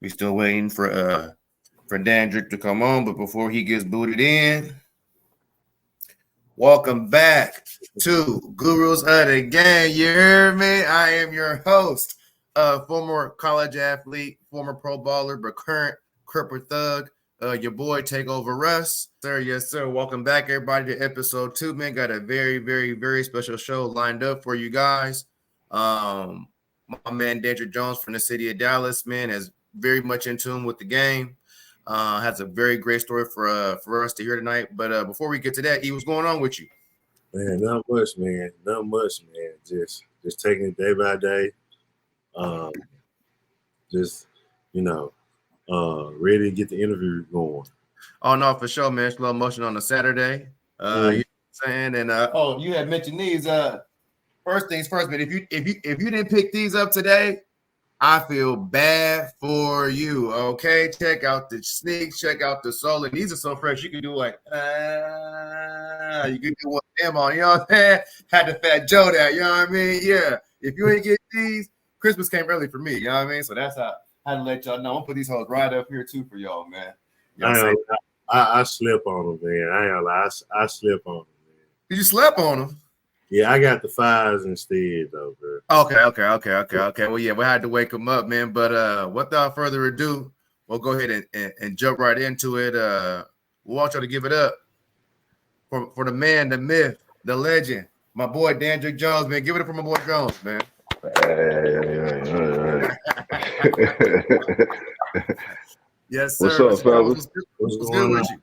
We still waiting for Dandrick to come on, but before he gets booted in, welcome back to Gurus of the Game. You hear me? I am your host, former college athlete, former pro baller, but current corporate thug. Your boy Takeover Russ. Sir, yes, sir. Welcome back, everybody, to episode 2. Man, got a very, very, very special show lined up for you guys. My man Dandrick Jones from the city of Dallas, man, is very much in tune with the game. Has a very great story for us to hear tonight. But before we get to that, what's going on with you? Man, not much, man. Not much, man. Just taking it day by day. Ready to get the interview going. Oh no, for sure, man. Slow motion on a Saturday. You know what I'm saying? And you had mentioned these. First things first, man. If you didn't pick these up today, I feel bad for you. Okay, check out the sneaks, check out the sole. And these are so fresh. You can do like you can do one them on. You know what I'm saying? Had the Fat Joe there. You know what I mean? Yeah. If you ain't get these, Christmas came early for me. You know what I mean? So that's how I let y'all know. I'm gonna put these hoes right up here too for y'all, man. I slept on them, man. I slept on them, man. Did you slept on them? Yeah, I got the 5s instead, though, bro. Okay. Well, yeah, we had to wake them up, man. But without further ado, we'll go ahead and jump right into it. We want y'all to give it up for the man, the myth, the legend, my boy Dandrick Jones, man. Give it up for my boy Jones, man. Hey. Yes, sir. What's up, fellas? What's good with you?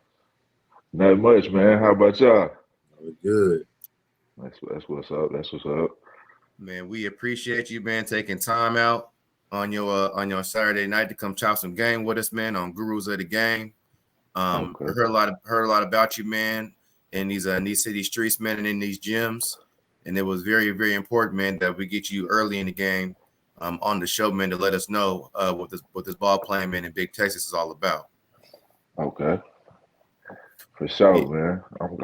Not much, man. How about y'all? Good. That's what's up. That's what's up. Man, we appreciate you, man, taking time out on your Saturday night to come chop some game with us, man, on Gurus of the Game. Okay. Heard a lot about you, man, in these city streets, man, and in these gyms. And it was very, very important, man, that we get you early in the game on the show, man, to let us know what this ball playing, man, in Big Texas is all about. Okay. For sure, man. I'm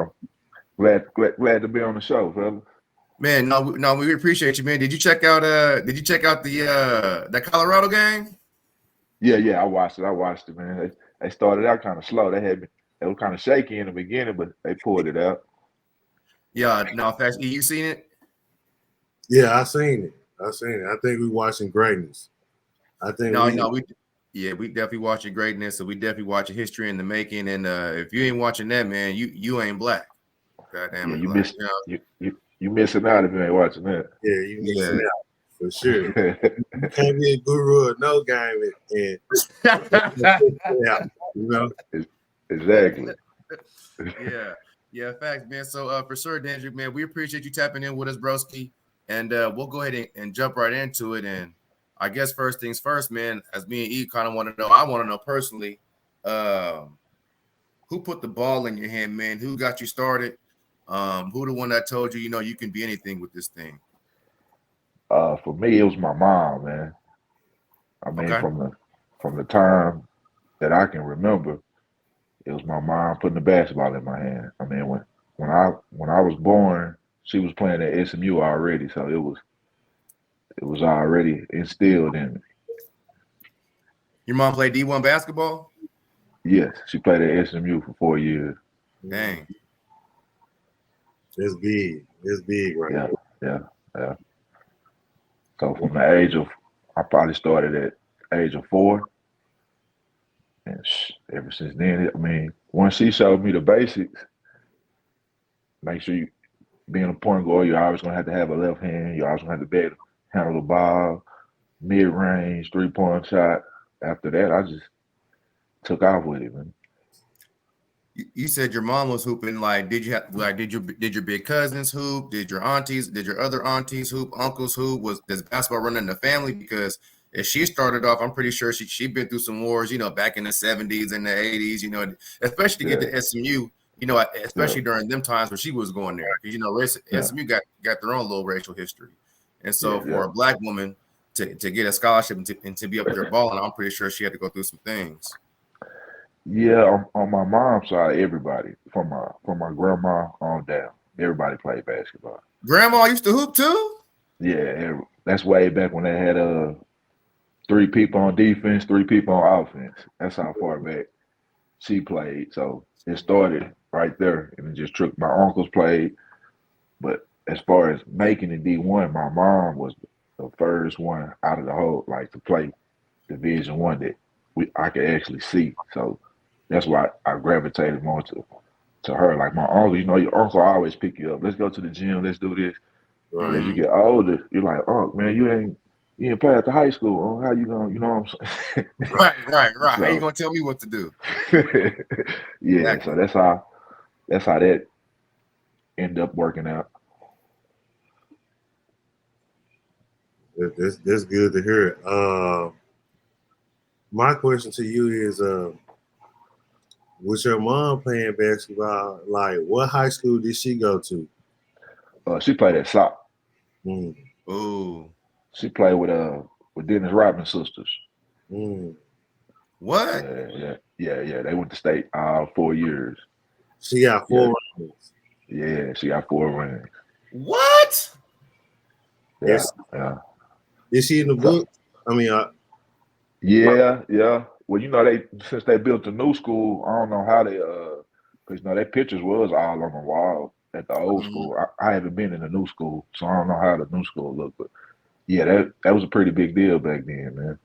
glad to be on the show, fellas. Man, no, we appreciate you, man. Did you check out that Colorado game? Yeah, I watched it, man. They started out kind of slow. They were kind of shaky in the beginning, but they pulled it out. Yeah, no, facts. You seen it? Yeah, I seen it. I think we watching greatness. We definitely watching greatness. So we definitely watching history in the making. And if you ain't watching that, man, you ain't black. Goddamn, yeah, you missing out if you ain't watching that. Yeah, you missing out for sure. You can't be a guru of no game and you know. Exactly. Yeah, facts, man. So for sure, Dandrick, man, we appreciate you tapping in with us, broski. And we'll go ahead and jump right into it. And I guess first things first, man, as me and E kind of want to know, I want to know personally, who put the ball in your hand, man? Who got you started? Who the one that told you, you can be anything with this thing? For me, it was my mom, man. I mean, okay. from the time that I can remember, it was my mom putting the basketball in my hand. I mean, when I was born, she was playing at SMU already, so it was already instilled in me. Your mom played D1 basketball? Yes, she played at SMU for 4 years. Dang. It's big right now. Yeah. So from the age of, I probably started at age of 4. And ever since then, I mean, once she showed me the basics, make sure you, being a point guard, you're always going to have a left hand. You're always going to have to be able to handle the ball, mid-range, 3-point shot. After that, I just took off with it, man. You said your mom was hooping. Like, did your big cousins hoop? Did your other aunties hoop? Uncles hoop? Does basketball run in the family? Because if she started off, I'm pretty sure she'd been through some wars, back in the 70s and the 80s, especially to get to SMU, especially during them times when she was going there. Because, SMU got their own little racial history. And so for a black woman to get a scholarship and to be up there balling, I'm pretty sure she had to go through some things. Yeah, on my mom's side, everybody from my grandma on down, everybody played basketball. Grandma used to hoop too? Yeah, that's way back when they had 3 people on defense, 3 people on offense. That's how far back she played. So it started right there, and it just took my uncles played. But as far as making it D1, my mom was the first one out of the whole like to play Division 1 that I could actually see. So that's why I gravitated more to her. Like my uncle, your uncle always pick you up. Let's go to the gym. Let's do this. But as you get older, you're like, oh man, you ain't play at the high school. Oh, how you gonna, you know what I'm saying? Right. So, How you gonna tell me what to do? yeah. Exactly. So that's how that ended up working out. That's good to hear. My question to you is, was your mom playing basketball? Like, what high school did she go to? She played at SOC. Oh, She played with Dennis Rodman's sisters. what? Yeah. They went to state 4 years. She got 4 rings. Yeah, she got 4 rings. What? Yeah. Is she in the book? I mean, yeah. Well, since they built the new school, I don't know how they because their pictures was all on the wall at the old school. I haven't been in the new school, so I don't know how the new school looked. But yeah, that was a pretty big deal back then, man.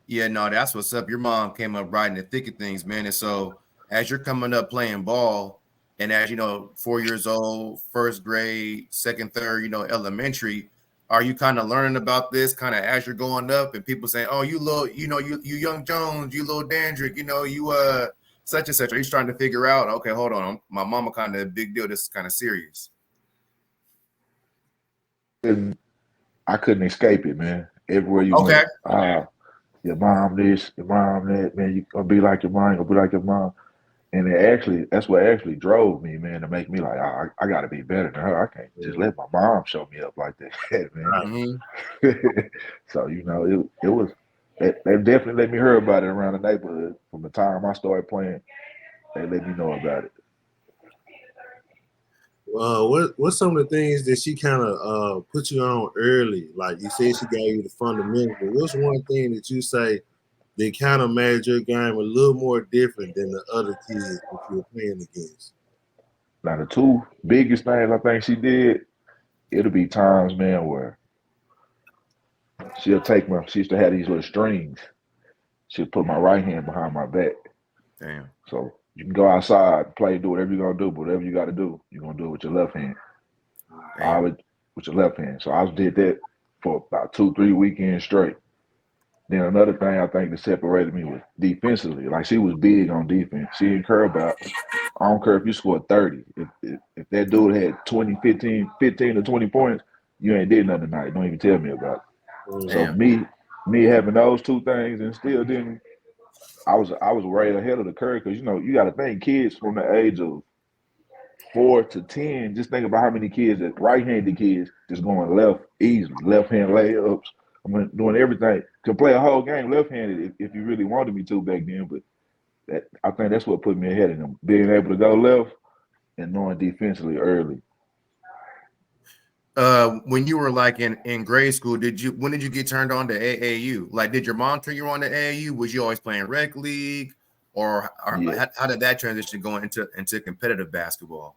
Yeah, no, that's what's up. Your mom came up right in the thick of things, man. And so as you're coming up playing ball, and as 4 years old, first grade, second, third, elementary, are you kind of learning about this kind of as you're going up and people saying, oh, you little, you young Jones, you little Dandrick, you such and such. Are you starting to figure out, okay, hold on, my mama kind of a big deal. This is kind of serious. And I couldn't escape it, man. Everywhere you Okay. went, your mom this, your mom that, man, you gonna be like your mom, you gonna be like your mom. And that's what actually drove me, man, to make me like, I gotta be better than her. I can't just let my mom show me up like that, man. So, it was, they definitely let me hear about it around the neighborhood. From the time I started playing, they let me know about it. What's some of the things that she kind of put you on early? Like you said, she gave you the fundamentals, but what's one thing that you say that kind of made your game a little more different than the other kids that you were playing against? Now, the 2 biggest things I think she did, it'll be times, man, where she used to have these little strings. She'll put my right hand behind my back. Damn. So you can go outside, play, do whatever you're gonna do, but whatever you got to do, you're gonna do it with your left hand. With your left hand. So I did that for about 2-3 weekends straight. Then another thing I think that separated me was defensively. Like she was big on defense. She didn't care about. I don't care if you scored 30. If that dude had 20, 15 to 20 points, you ain't did nothing tonight. Don't even tell me about it. So me having those 2 things and still didn't. I was way ahead of the curve because you got to think kids from the age of 4 to 10. Just think about how many kids that right-handed kids just going left easily, left-hand layups. Doing everything. Can play a whole game left-handed if you really wanted me to back then. But I think that's what put me ahead of them, being able to go left and knowing defensively early. When you were like in grade school, when did you get turned on to AAU? Like, did your mom turn you on to AAU? Was you always playing rec league, or how did that transition go into competitive basketball?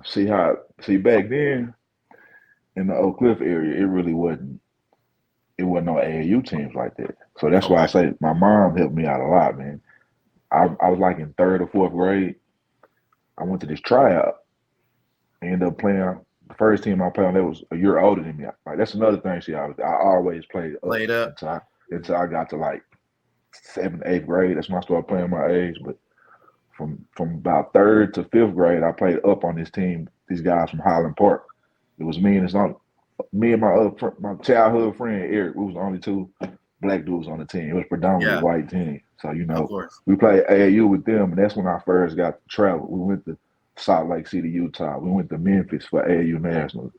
See back then in the Oak Cliff area, it wasn't no AAU teams like that. So that's why I say my mom helped me out a lot, man. I was like in 3rd or 4th grade. I went to this tryout. I ended up playing. The first team I played on, that was a year older than me. Like that's another thing. I always played up until I got to like 7th, 8th grade. That's when I started playing my age. But from about 3rd to 5th grade, I played up on this team. These guys from Highland Park. It was me and my childhood friend Eric. We was the only 2 black dudes on the team. It was predominantly white team. So we played AAU with them, and that's when I first got to travel. We went to Salt Lake City, Utah. We went to Memphis for AAU Nationals.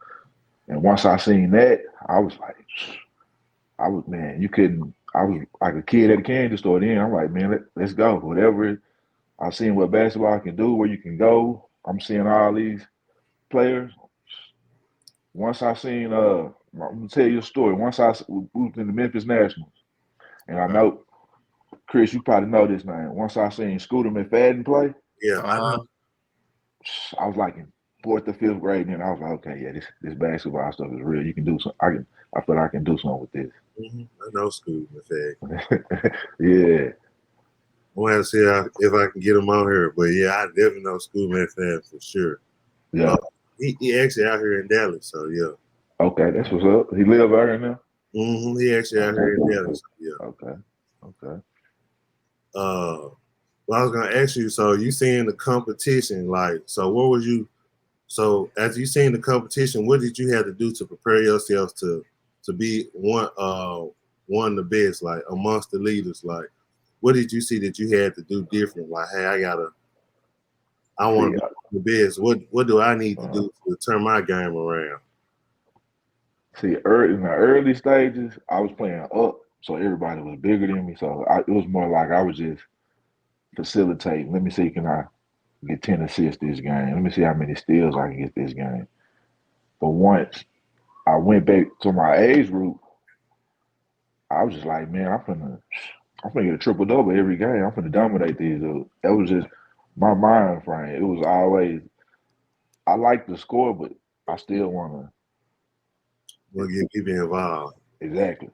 And once I seen that, I was like, I was like a kid at a candy store then. I'm like, man, let's go. Whatever. I seen what basketball can do, where you can go. I'm seeing all these players. Once I seen I'm gonna tell you a story. Once we was in the Memphis Nationals, and I Okay. know, Chris, you probably know this name. Once I seen Scooter McFadden play, Yeah, I know. I was like in 4th or 5th grade, and I was like, okay, yeah, this basketball stuff is real. You can do something. I feel I can do something with this. I know Scooter McFadden. Yeah. I want to see if I can get him on here, but yeah, I definitely know Scooter McFadden for sure. Yeah. He actually out here in Dallas, so yeah. Okay, that's what's up. He live out here now? He actually out here in Dallas, so yeah. Okay. Well, I was gonna ask you, so you seen the competition, like, so what was you? So after you seen the competition, what did you have to do to prepare yourself to be one of the best, like amongst the leaders? Like, what did you see that you had to do different? Like, hey, I want to be the best. What do I need to do to turn my game around? See, in the early stages, I was playing up, so everybody was bigger than me. So it was more like I was just facilitating. Let me see, can I get 10 assists this game? Let me see how many steals I can get this game. But once I went back to my age group, I was just like, man, I'm gonna get a triple double every game. I'm gonna dominate these dudes. That was just my mind frame. It was always I like to score, but I still wanna Get people involved. Exactly.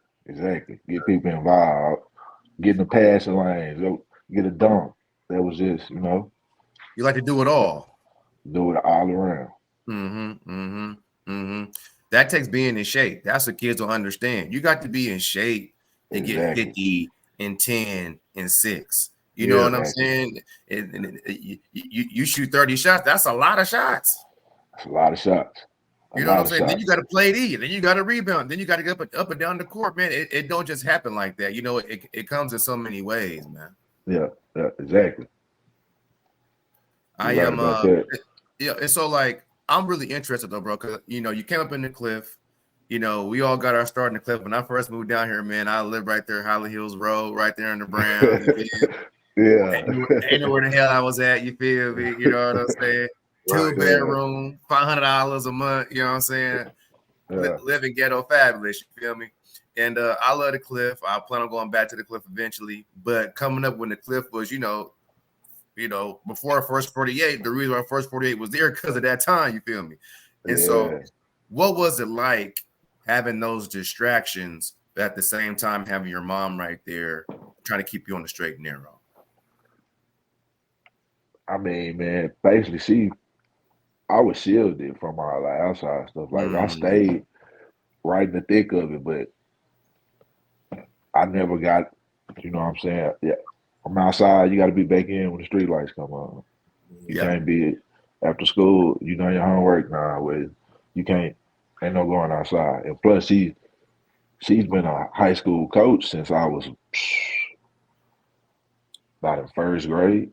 Get people involved. Get in the passing lanes. Go get a dunk. That was just, You like to do it all. Do it all around. That takes being in shape. That's what kids will understand. You got to be in shape to get 50 and 10 and 6. You know what I'm saying? You shoot 30 shots. That's a lot of shots. That's a lot of shots. You know what I'm saying? Then you got to play D. Then you got to rebound. Then you got to get up and down the court, man. It don't just happen like that. You know, it comes in so many ways, man. Yeah, exactly. I am yeah, and so like I'm really interested though, bro, because you came up in the Cliff. We all got our start in the Cliff. When I first moved down here, man, I lived right there, Holly Hills Road, right there in the Brown. Yeah. Ain't know where the hell I was at, you feel me? You know what I'm saying? 2-bedroom, $500 a month, you know what I'm saying? Yeah. Living ghetto fabulous, you feel me? And I love the Cliff. I plan on going back to the Cliff eventually. But coming up when the Cliff was, before First 48, the reason why First 48 was there because of that time, you feel me? And so what was it like having those distractions, but at the same time having your mom right there trying to keep you on the straight and narrow? I mean, man, basically I was shielded from all the outside stuff. Like I stayed right in the thick of it, but I never got, you know what I'm saying? Yeah. I'm outside, you got to be back in when the street lights come on. You can't be after school, your homework now. You can't, ain't no going outside. And plus, she's been a high school coach since I was about in first grade.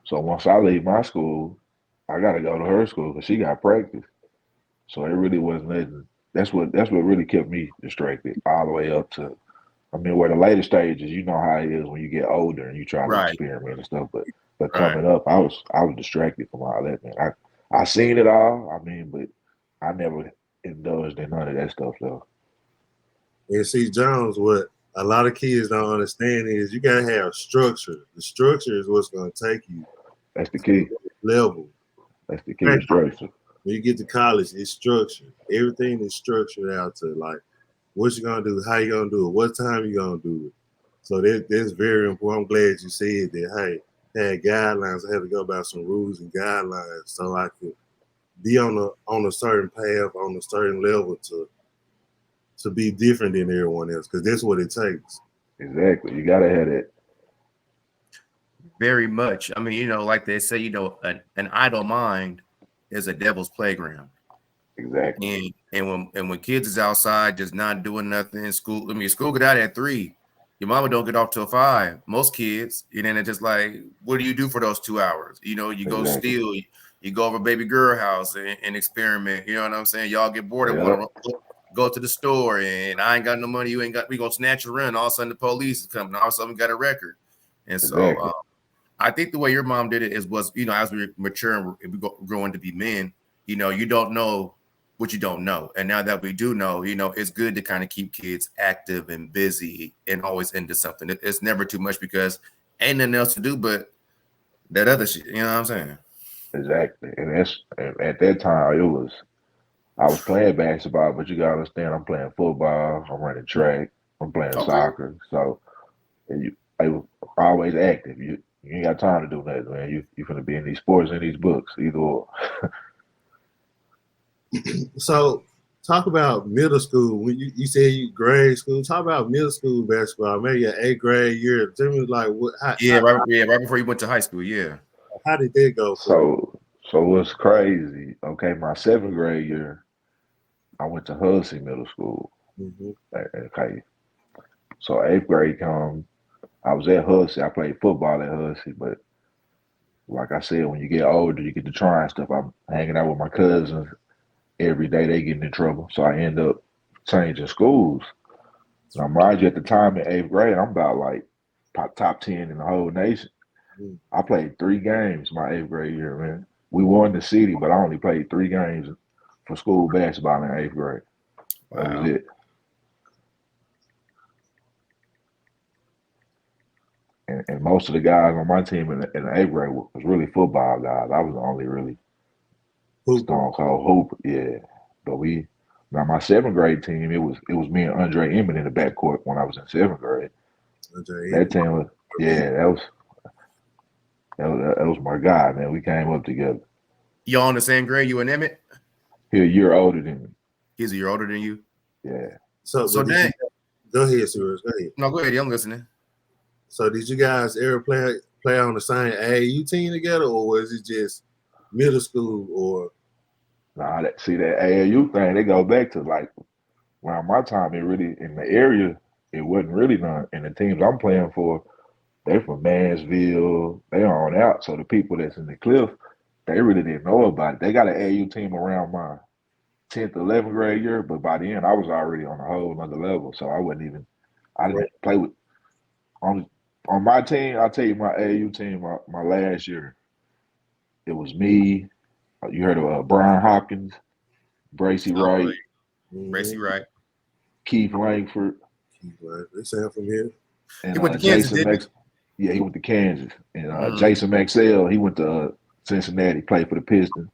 So once I leave my school, I got to go to her school because she got practice. So it really wasn't nothing. That's what really kept me distracted all the way up to. I mean, where the later stages, you know how it is when you get older and you try to experiment and stuff. But coming up, I was distracted from all that, man. I seen it all. I mean, but I never indulged in none of that stuff though. And see, Jones, what a lot of kids don't understand is you gotta have structure. The structure is what's gonna take you. That's the key. Level. That's the key. Structure. When you get to college, it's structured. Everything is structured out to like what you gonna do, how you gonna do it, what time you gonna do it. So that's very important. I'm glad you said that. Hey, had guidelines. I had to go by some rules and guidelines so I could be on a certain path, on a certain level to be different than everyone else, because that's what it takes. Exactly. You gotta have it. Very much. I mean, like they say, an idle mind is a devil's playground. Exactly. And when kids is outside just not doing nothing in school, school get out at 3. Your mama don't get off till 5. Most kids, and it's just like, what do you do for those 2 hours? You go steal, you go over baby girl house and experiment. You know what I'm saying? Y'all get bored and want to go to the store, and I ain't got no money. You ain't got. We gonna snatch a run. All of a sudden, the police is coming. All of a sudden, we got a record. And so, I think the way your mom did it was, as we mature and we growing to be men, you don't know what you don't know. And now that we do know, it's good to kind of keep kids active and busy and always into something. It's never too much because ain't nothing else to do but that other shit. You know what I'm saying? Exactly. And at that time I was playing basketball, but you gotta understand I'm playing football, I'm running track, I'm playing Okay. soccer. So I was always active. You ain't got time to do nothing, man. You finna be in these sports and these books, either or. So, talk about middle school. When you said you grade school, talk about middle school basketball. Maybe your 8th grade year. Tell me like what? Right before you went to high school. Yeah. How did that go for you? So what's crazy? Okay, my 7th grade year, I went to Hussey Middle School. Mm-hmm. Okay, so 8th grade come, I was at Hussey. I played football at Hussey, but like I said, when you get older, you get to trying stuff. I'm hanging out with my cousins every day. They getting in trouble, so I end up changing schools. Now, mind you, at the time in 8th grade, I'm about like top 10 in the whole nation. I played 3 games my 8th grade year, man. We won the city, but I only played 3 games for school basketball in 8th grade. Wow. That was it. And most of the guys on my team in the 8th grade was really football guys. I was the only really stone cold hooper. Yeah, but now my 7th grade team, it was me and Andre Emmett in the backcourt when I was in 7th grade. That team was that was my guy, man. We came up together. Y'all in the same grade, you and Emmett? He's a year older than me. He's a year older than you? Yeah. So then, go ahead, Sirius. Go ahead. No, go ahead. I'm listening. So did you guys ever play on the same AAU team together, or was it just middle school? Or nah, that AAU thing, they go back to like around my time. It really in the area, it wasn't really none. And the teams I'm playing for, they from Mansville, they on out. So the people that's in the cliff, they really didn't know about it. They got an AAU team around my 10th, 11th grade year, but by the end I was already on a whole other level. So I didn't play with on my team. I'll tell you, my AAU team, my last year, it was me. You heard of Brian Hopkins, Bracy Wright, Keith Langford. They sound from here. And he went to Kansas, didn't he? Yeah, he went to Kansas. And Jason Maxwell, he went to Cincinnati, played for the Pistons.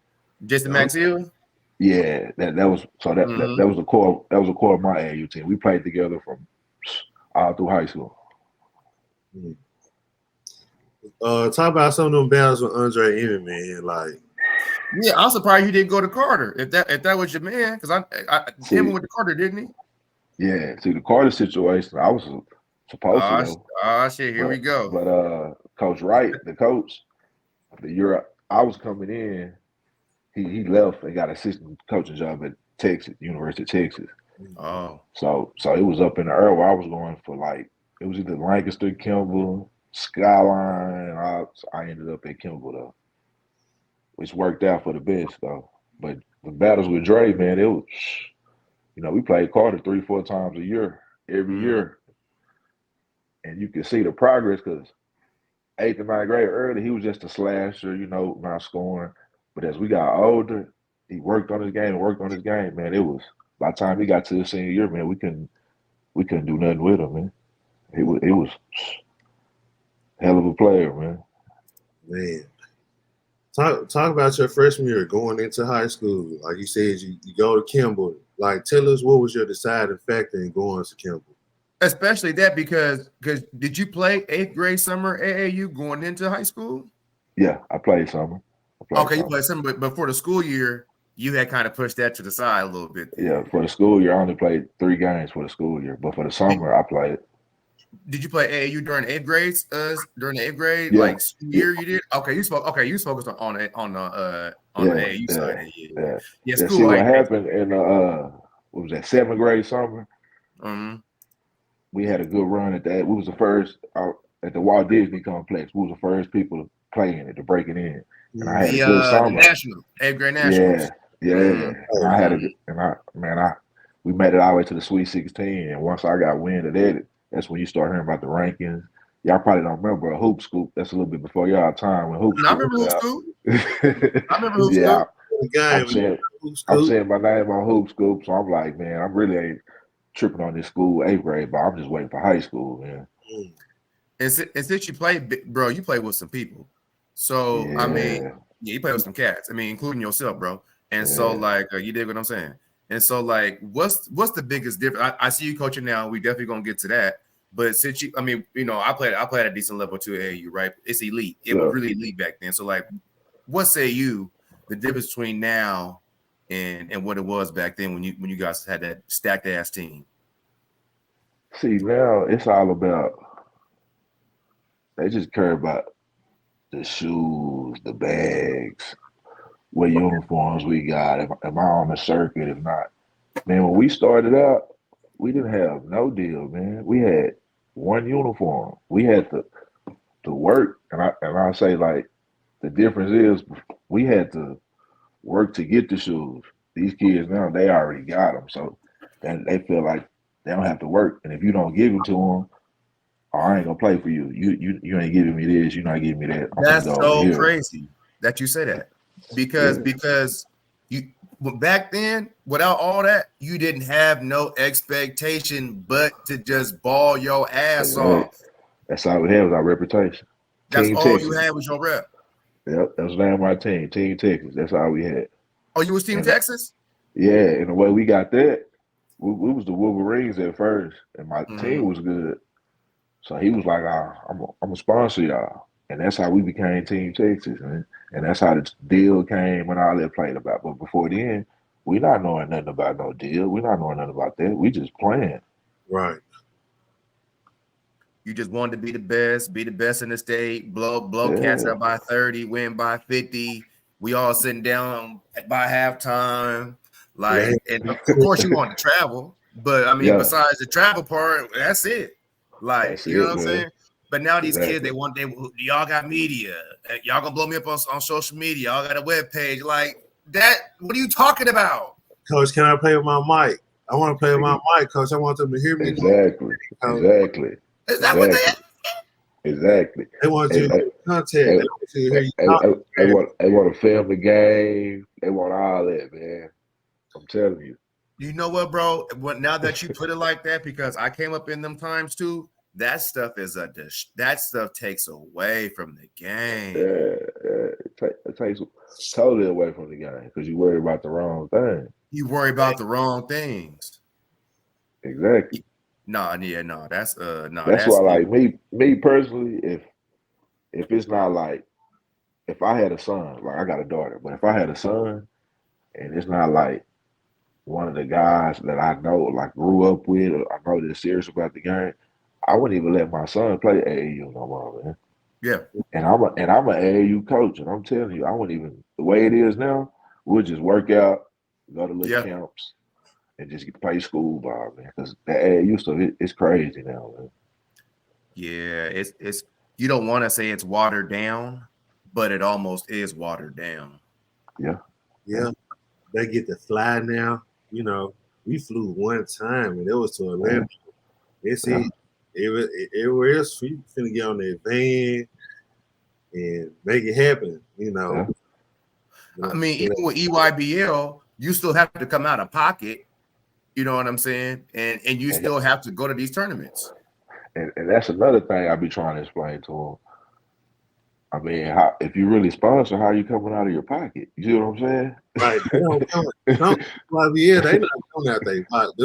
Jason Maxwell? Yeah, that was the core. That was the core of my AAU team. We played together from all through high school. Talk about some of them battles with Andre Emmett, man. Like, yeah, I'm surprised you didn't go to Carter. If that was your man, because him went to Carter, didn't he? Yeah. See, the Carter situation, I was supposed to go. Oh shit, here we go. But Coach Wright, the coach, the year I was coming in, he left and got an assistant coaching job at Texas, University of Texas. Oh. So it was up in the air where I was going for like, it was either Lancaster, Kimball, Skyline. I ended up at Kimball though, which worked out for the best though. But the battles with Dre, man, it was, we played Carter 3-4 times a year, every year. And you can see the progress because 8th and 9th grade early, he was just a slasher, not scoring. But as we got older, he worked on his game, man. It was, by the time he got to the senior year, man, we couldn't do nothing with him, man. It was hell of a player, man. Man. Talk about your freshman year going into high school. Like you said, you go to Kimball. Like, tell us what was your deciding factor in going to Kimball? Especially that because did you play 8th grade summer AAU going into high school? Yeah, I played summer. You played summer, but for the school year, you had kind of pushed that to the side a little bit. Yeah, for the school year, I only played 3 games for the school year, but for the summer, I played. Did you play AAU during the 8th grade? During the 8th grade, yeah. Like year, you did. Okay, you spoke. Okay, you focused on the AAU side. Yeah. School. See what happened in what was that 7th grade summer? We had a good run at that. We was the first at the Walt Disney Complex. We was the first people to play in it, to break it in. And I had a good summer. The national 8th grade nationals. Yeah. And I had we made it all the way to the Sweet 16. And once I got wind of that, that's when you start hearing about the rankings. Y'all probably don't remember a Hoop Scoop. That's a little bit before y'all time when Hoop Scoop. I remember Hoop Scoop. The game. I'm seeing my name on Hoop Scoop, so I'm like, man, I'm really ain't tripping on this school 8th grade, but I'm just waiting for high school, man. And since you play, bro, you play with some people. So Yeah. I mean, you play with some cats. I mean, including yourself, bro. And so like, you dig what I'm saying? And so like, what's the biggest difference? I see you coaching now. We definitely gonna get to that. But since you, I mean, you know, I played at a decent level too at AAU, right? It's elite. It was really elite back then. So like, what say you the difference between now and what it was back then when you guys had that stacked ass team? See, now it's all about they just care about the shoes, the bags, what uniforms we got. Am I on the circuit? If not, man, when we started out, we didn't have no deal, man. We had one uniform. We had to work, and I say like the difference is we had to work to get the shoes. These kids now they already got them, so then they feel like they don't have to work. And if you don't give them to them, oh, I ain't gonna play for you. You ain't giving me this. You're not giving me that. I'm That's gonna go so over here. crazy that you say that because you back then without all that you didn't have no expectation but to just ball your ass off. That's all we had was our reputation. That's Team all Texas. you had was your rep. Yep, that was the name of our team, Team Texas. That's all we had. Oh, you was Team Texas? Yeah, and the way we got that, we was the Wolverines at first, and my team was good. So he was like, I'm gonna sponsor y'all. And that's how we became Team Texas, man. And that's how the deal came and all that played about. But before then, we not knowing nothing about no deal. We not knowing nothing about that. We just playing. Right. You just wanted to be the best in the state, blow cats out by 30, win by 50. We all sitting down by halftime. Like, and of course you want to travel, but I mean, besides the travel part, that's it. Like, that's you know it, what I'm saying? But now these kids, y'all got media. Y'all gonna blow me up on social media. Y'all got a web page. Like that, what are you talking about? Coach, can I play with my mic? I want to play with my mic, Coach. I want them to hear me. Exactly. Is that what they Exactly. They want you to contact. They want to film the game. They want all that, man. I'm telling you. You know what, bro? Now that you put it like that, because I came up in them times too. That stuff is that stuff takes away from the game. It takes totally away from the game because you worry about the wrong thing. You worry about the wrong things. Exactly. That's That's why, like me personally, if it's not like if I had a son, like I got a daughter, but if I had a son and it's not like one of the guys that I know, like grew up with, or I know they're serious about the game, I wouldn't even let my son play AAU no more, man. Yeah. And I'm an AAU coach, and I'm telling you, I wouldn't even the way it is now. We'll just work out, go to little camps, and just play school ball, man. Because the AAU stuff, it's crazy now, man. Yeah, it's you don't want to say it's watered down, but it almost is watered down. Yeah. They get to fly now. You know, we flew one time, and it was to Atlanta. They see everywhere else, we finna get on their van and make it happen. You know. I mean, even with EYBL, you still have to come out of pocket. You know what I'm saying? And you still have to go to these tournaments. And that's another thing I be trying to explain to them. I mean, if you really sponsor, how you coming out of your pocket? You see what I'm saying? Right. They don't come. They not coming out their pocket.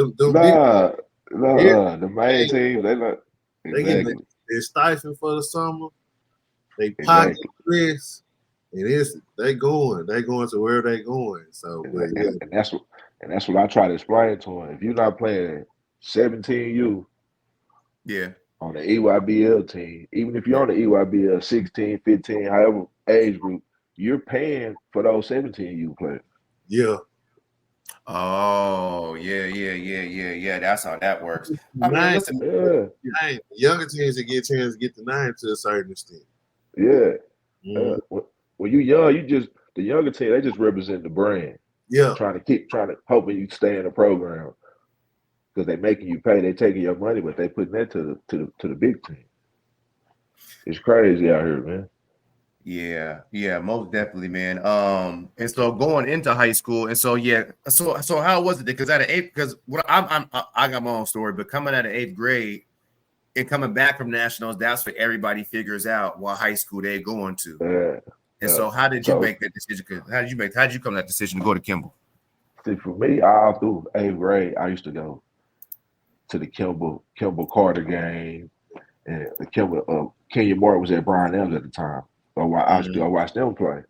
The main team, they not. They get their stipend for the summer. They pocket this, and they going to where they going. So, and that's what I try to explain to them. If you're not playing 17U, on the EYBL team, even if you're on the EYBL 16, 15, however age group, you're paying for those 17U players. Yeah. Oh, yeah. That's how that works. I mean, listen, younger teams that get a chance to get the 9 to a certain extent. Yeah. When you young, the younger team, they just represent the brand. Yeah. Trying to hoping you stay in the program. Because they making you pay, they taking your money, but they putting that to the big team. It's crazy out here, man. Yeah, most definitely, man. And so going into high school, and so so how was it? Because at an eighth, because what I got my own story, but coming out of eighth grade and coming back from nationals, that's what everybody figures out what high school they're going to. Yeah. And so, how did you make that decision? How did you come to that decision to go to Kimball? See, for me, all through eighth grade, I used to go to the Kimball Carter game, and the Kimball Kenya Moore was at Brian Elms at the time. So I used to go watch them play.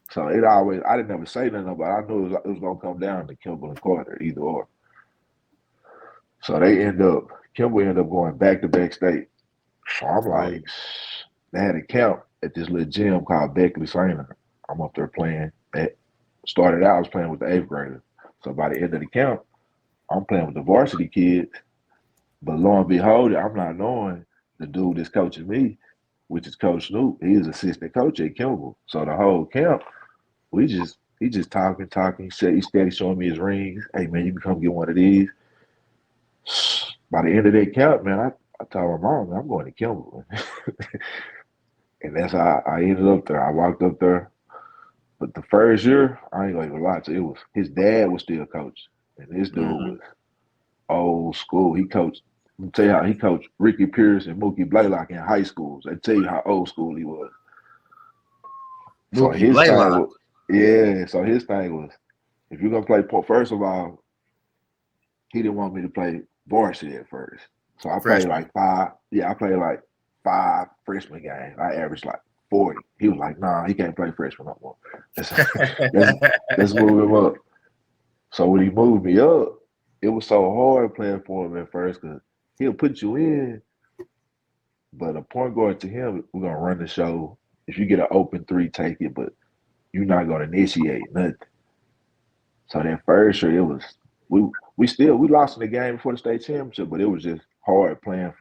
So it always, I didn't ever say nothing, but I knew it was gonna come down to Kimball and Carter, either or. So Kimball ended up going back to back state. So I'm like, they had a camp at this little gym called Beckley Center. I'm up there playing. Started out, I was playing with the eighth graders. So by the end of the camp, I'm playing with the varsity kids. But lo and behold, I'm not knowing the dude that's coaching me, which is Coach Snoop. He's assistant coach at Kimball. So the whole camp, he just talking. He steady showing me his rings. Hey man, you can come get one of these. By the end of that camp, man, I told my mom, I'm going to Kimball. And that's how I ended up there. I walked up there. But the first year, I ain't gonna lie to you, it was his dad was still coaching. And this dude was old school. He coached, let me tell you how he coached Ricky Pierce and Mookie Blaylock in high schools. They tell you how old school he was. So his thing was, if you're gonna play, first of all, he didn't want me to play varsity at first. So I played like five freshman games. I averaged like 40. He was like, nah, he can't play freshman no more. Let's move him up. So when he moved me up, it was so hard playing for him at first because he'll put you in, but a point guard to him, we're going to run the show. If you get an open three, take it, but you're not going to initiate nothing. So that first year, it was, we lost in the game before the state championship, but it was just hard playing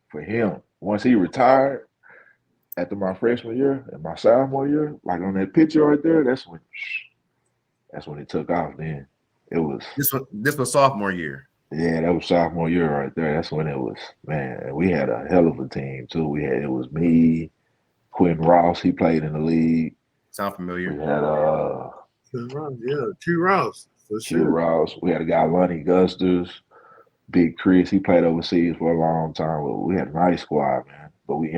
for him. Once he retired, after my freshman year and my sophomore year, like on that picture right there, that's when it took off. Then it was this was sophomore year. Yeah, that was sophomore year right there. That's when it was, man. We had a hell of a team too. It was me, Quentin Ross. He played in the league. Sound familiar? We had Q Ross for Q sure. Ross. We had a guy Lonnie Gusters, Big Chris. He played overseas for a long time. But we had a nice squad, man. But we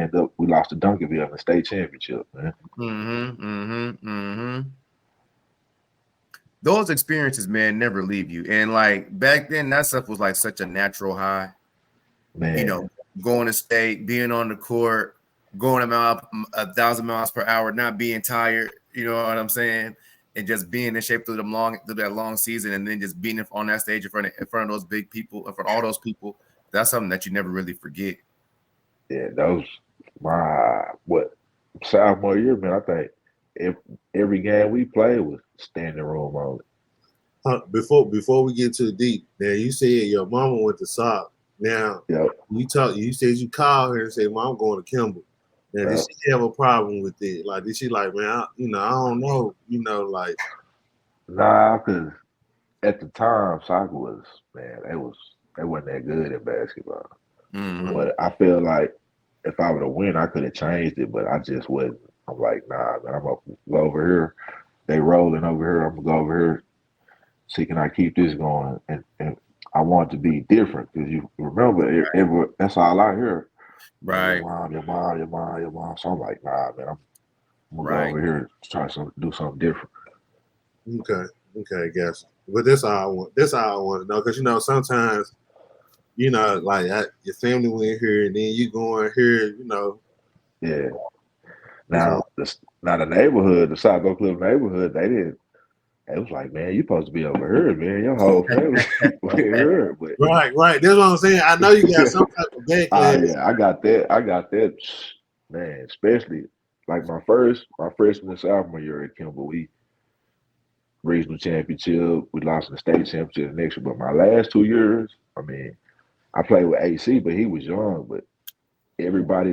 lost to Duncanville in the state championship, man. Those experiences, man, never leave you. And like back then, that stuff was like such a natural high. Man. You know, going to state, being on the court, going about 1,000 miles per hour, not being tired. You know what I'm saying? And just being in shape through that long season, and then just being on that stage in front of those big people, in front of all those people. That's something that you never really forget. Yeah, that was my sophomore year, man. I think every game we played was standing room only. Before we get too deep, now you said your mama went to SOC. Now you said you called her and said, "Mom, I'm going to Kimball." Now did she have a problem with it? Like, did she like, man, I don't know, like. Nah, because at the time, soccer was, man, they wasn't that good at basketball. But I feel like if I would have win, I could have changed it, but I just wasn't. I'm like, nah, man, I'm gonna go over here. They rolling over here. I'm gonna go over here. See, can I keep this going? And I want to be different because you remember, that's all I hear. Right. Your mom. So I'm like, nah, man, I'm gonna go over here and try to do something different. Okay, guess. But that's all I want. That's all I want to know because sometimes, like your family went here and then you going here, Yeah. Now the neighborhood, the South Oak Cliff neighborhood, they didn't. It was like, man, you supposed to be over here, man. Your whole family here. But right. That's what I'm saying. I know you got some type of backlash. Yeah, I got that, man. Especially like my freshman and sophomore year at Kimball, we regional championship. We lost in the state championship the next year. But my last 2 years, I mean, I played with AC, but he was young. But everybody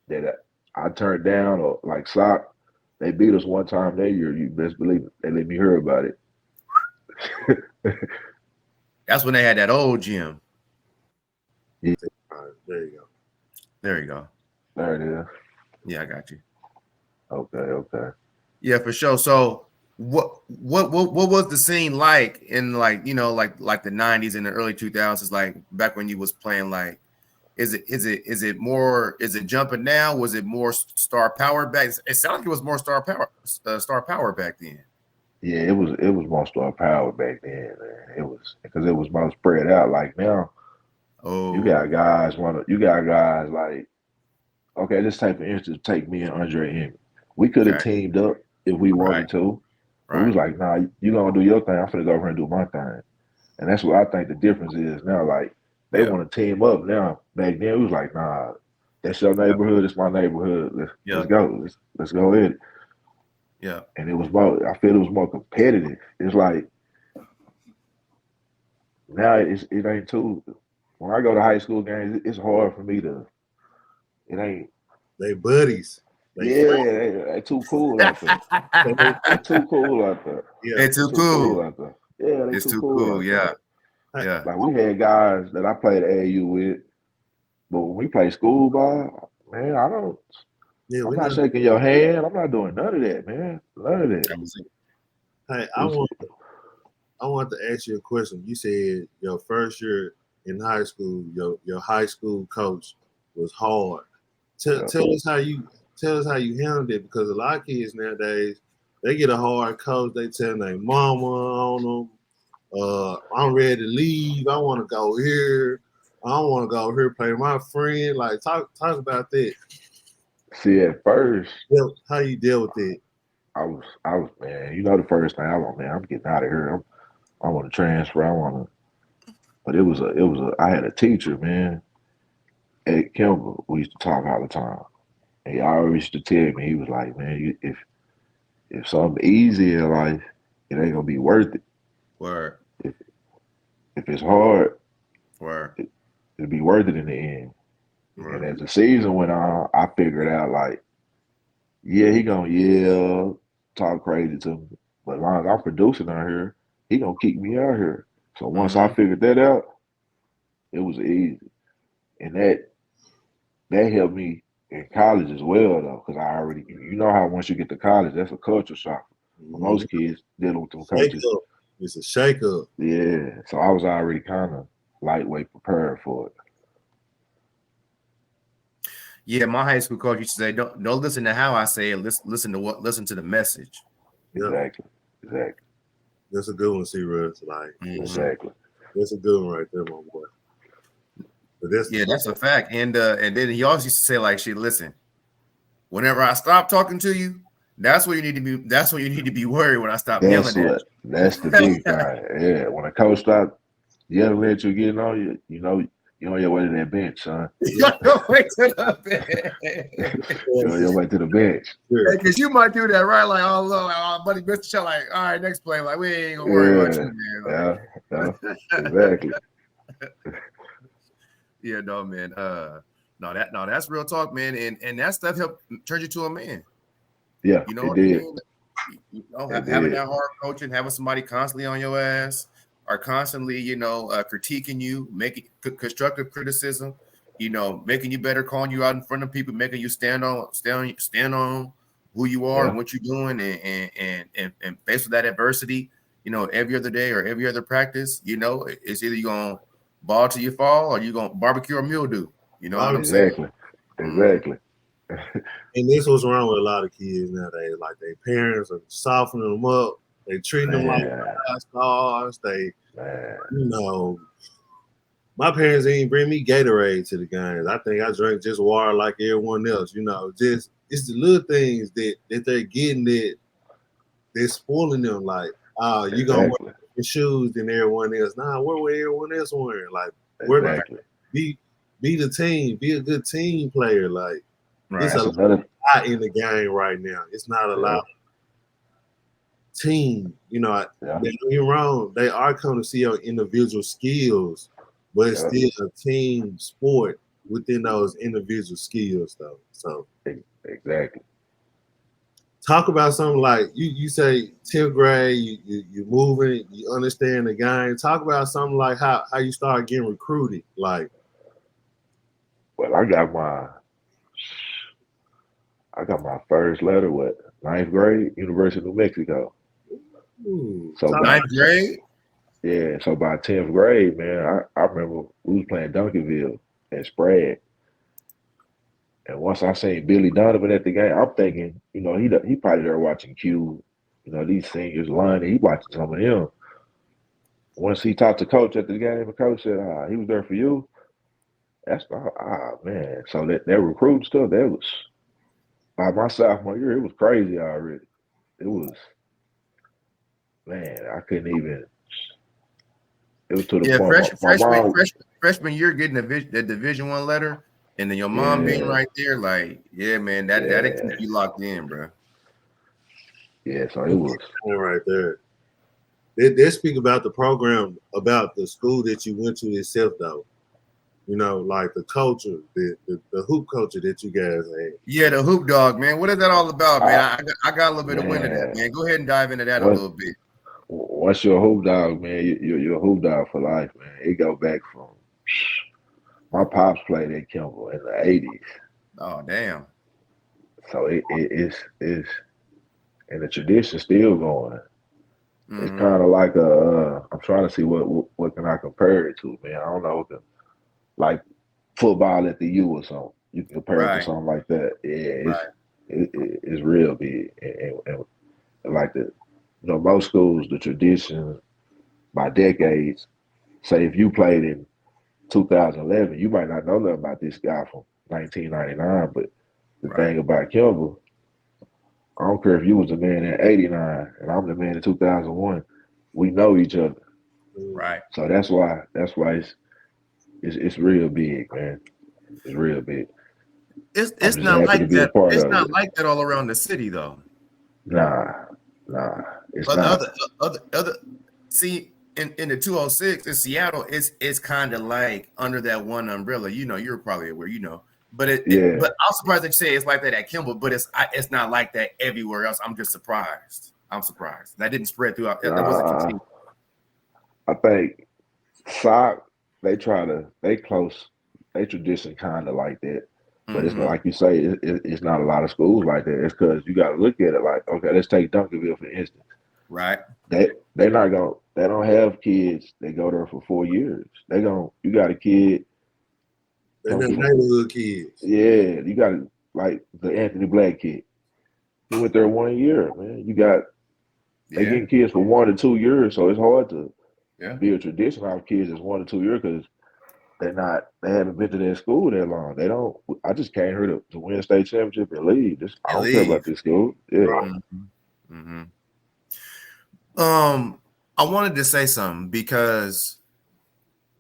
that I turned down or like SOC, they beat us one time that year. You best believe it. They let me hear about it. That's when they had that old gym. Yeah. All right, there you go. There you go. There it is. Yeah, I got you. Okay. Yeah, for sure. So what was the scene like in like like the 90s and the early 2000s, like back when you was playing? Like is it more, is it jumping now? Was it more star power back? It sounded like it was more star power back then. Yeah, it was more star power back then, man. It was because it was more spread out. Like now, Oh, you got guys like, okay, let's take for instance, take me and Andre Emmett. We could have okay. teamed up if we Right, wanted to, but we right. was like, nah, you gonna do your thing. I'm finna go over here and do my thing. And that's what I think the difference is now. Like they Yeah, want to team up now. Back then, it was like, nah, that's your yeah, neighborhood, it's my neighborhood. Let's yeah, go. Let's go in. yeah. And it was more. I feel it was more competitive. It's like now it ain't too. When I go to high school games, it's hard for me to. It ain't. They buddies. They Yeah, friends. they too cool out there. They too cool out there. Yeah. It's They too too cool cool. out there. Yeah, they It's too too cool cool. out there. Yeah, yeah. Like we had guys that I played AAU with, but when we play school ball, man, Yeah, I'm we not know. shaking your hand. I'm not doing none of that, man. None of that. That was it. Hey, It's, I want to ask you a question. You said your first year in high school, your high school coach was hard. Tell, yeah, tell us how you handled it, because a lot of kids nowadays they get a hard coach. They tell their mama on them, I'm ready to leave. I want to go here. I want to go here play with my friend. Like talk about that. see, at first, How you deal with it? I was, man. You know, the first thing I want, man, I'm getting out of here. I want to transfer. I want to. But I had a teacher, man, at Kimball. We used to talk all the time. And he always used to tell me, he was like, man, if something easy in life, it ain't gonna be worth it. Word, If if it's hard, word, it'll be worth it in the end. And word. as the season went on, I figured out like, yeah, he gonna yell, talk crazy to me, but as long as I'm producing out here, he gonna keep me out here. So once I Mm-hmm. figured that out, it was easy, and that helped me in college as well though, because I already, you know how once you get to college, that's a culture shock for Mhm. most kids dealing with them Shake coaches. up. It's a shake up. Yeah, so I was already kind of lightweight prepared for it. Yeah, my high school coach used to say, "Don't listen to how I say it. Listen to the message." Yeah, Exactly, exactly, that's a good one, C. Russ. Like Mm-hmm. exactly. that's a good one right there, my boy. But that's Yeah, that's a fact. And then he always used to say, like, "Shit, listen. Whenever I stop talking to you, that's what you need to be. That's what you need to be worried when I stop That's yelling at what. That's the you." big thing. Yeah, when a coach stop yelling at you, getting on you, you know you're on your way to that bench, son. Wait to the bed. You're on your way to the bench. sure. Because you might do that, right? Like, oh, look, buddy, Mr. Shell, like, all right, next play. Like, we ain't gonna worry about Yeah, you, man. yeah, yeah, Like, exactly. yeah, no, man. No, that's real talk, man. And that stuff helped turn you to a man. Yeah, You know it what I did. mean? It Having did. that hard coaching, having somebody constantly on your ass, or constantly, critiquing you, making constructive criticism, making you better, calling you out in front of people, making you stand on who you are Yeah, and what you're doing, and face with that adversity, every other day or every other practice, it's either you're gonna ball till you fall or you're gonna barbecue or mildew. You know what I'm saying? exactly, Mhm. exactly. And this what's wrong with a lot of kids nowadays. Like their parents are softening them up. They treating them like Man, five stars. They, man, you know, my parents didn't bring me Gatorade to the games. I think I drank just water like everyone else. Just it's the little things that they're getting that they're spoiling them. Like, oh, you gonna wear exactly, different shoes than everyone else. Nah, wear what everyone else wearing. Like, we're Right, exactly. be the team, be a good team player. Like, it's right. a That's another. lot in the game right now. It's not a Yeah, lot team. yeah, Don't get me wrong. They are coming to see your individual skills, but it's yeah. still a team sport within those individual skills, though. So Exactly. talk about something like you say 10th grade, you moving, you understand the game. Talk about something like how you start getting recruited. Like, Well, I got my. I got my first letter, ninth grade, University of New Mexico. So ninth grade? Yeah, so by 10th grade, man, I remember we was playing Duncanville and spread. And once I seen Billy Donovan at the game, I'm thinking, he probably there watching Q, these seniors, Lonnie, he watching some of them. Once he talked to coach at the game, the coach said, he was there for you. That's man. So that recruiting stuff, that was by my sophomore year, it was crazy already. It was, man, I couldn't even. It was to the point. My mom, freshman year, getting the Division I letter, and then your mom being right there, like, yeah, man, that'll keep you locked in, bro. Yeah, so it was right there. They speak about the program, about the school that you went to itself, though. Like the culture, the hoop culture that you guys had. Yeah, the hoop dog, man. What is that all about, man? I got a little bit of wind of that, man. Go ahead and dive into that a little bit. Once you're a hoop dog, man, you're a hoop dog for life, man. It go back from my pops played at Kimball in the 80s. Oh, damn. So it's and the tradition's still going. Mm-hmm. It's kind of like I'm trying to see what can I compare it to, man. I don't know, like football at the U or something. You can compare it to something like that. Yeah, it's real big, and like most schools, the tradition by decades. Say if you played in 2011, you might not know nothing about this guy from 1999, but the thing about Kimball, I don't care if you was the man in 89 and I'm the man in 2001, we know each other. Right. So that's why it's real big, man. It's real big. It's not like that. It's not like that all around the city, though. Nah. It's but not. Other. See, in the 206 in Seattle, it's kind of like under that one umbrella. You're probably aware. But but I'm surprised that you say it's like that at Kimball. But it's not like that everywhere else. I'm just surprised. I'm surprised that didn't spread throughout. That wasn't continued. I think SOC they tradition kind of like that. But it's not like you say. It's not a lot of schools like that. It's because you got to look at it like, okay, let's take Duncanville for instance. Right. They don't have kids that go there for 4 years. You got a kid. They're not neighborhood kids. Yeah, you got like the Anthony Black kid. He went there 1 year, man. They getting kids for 1 to 2 years, so it's hard to be a tradition out of kids that's 1 to 2 years because they haven't been to their school that long. They don't. I just came here to win a state championship and leave. I don't care about this school. Yeah. Mm-hmm. I wanted to say something because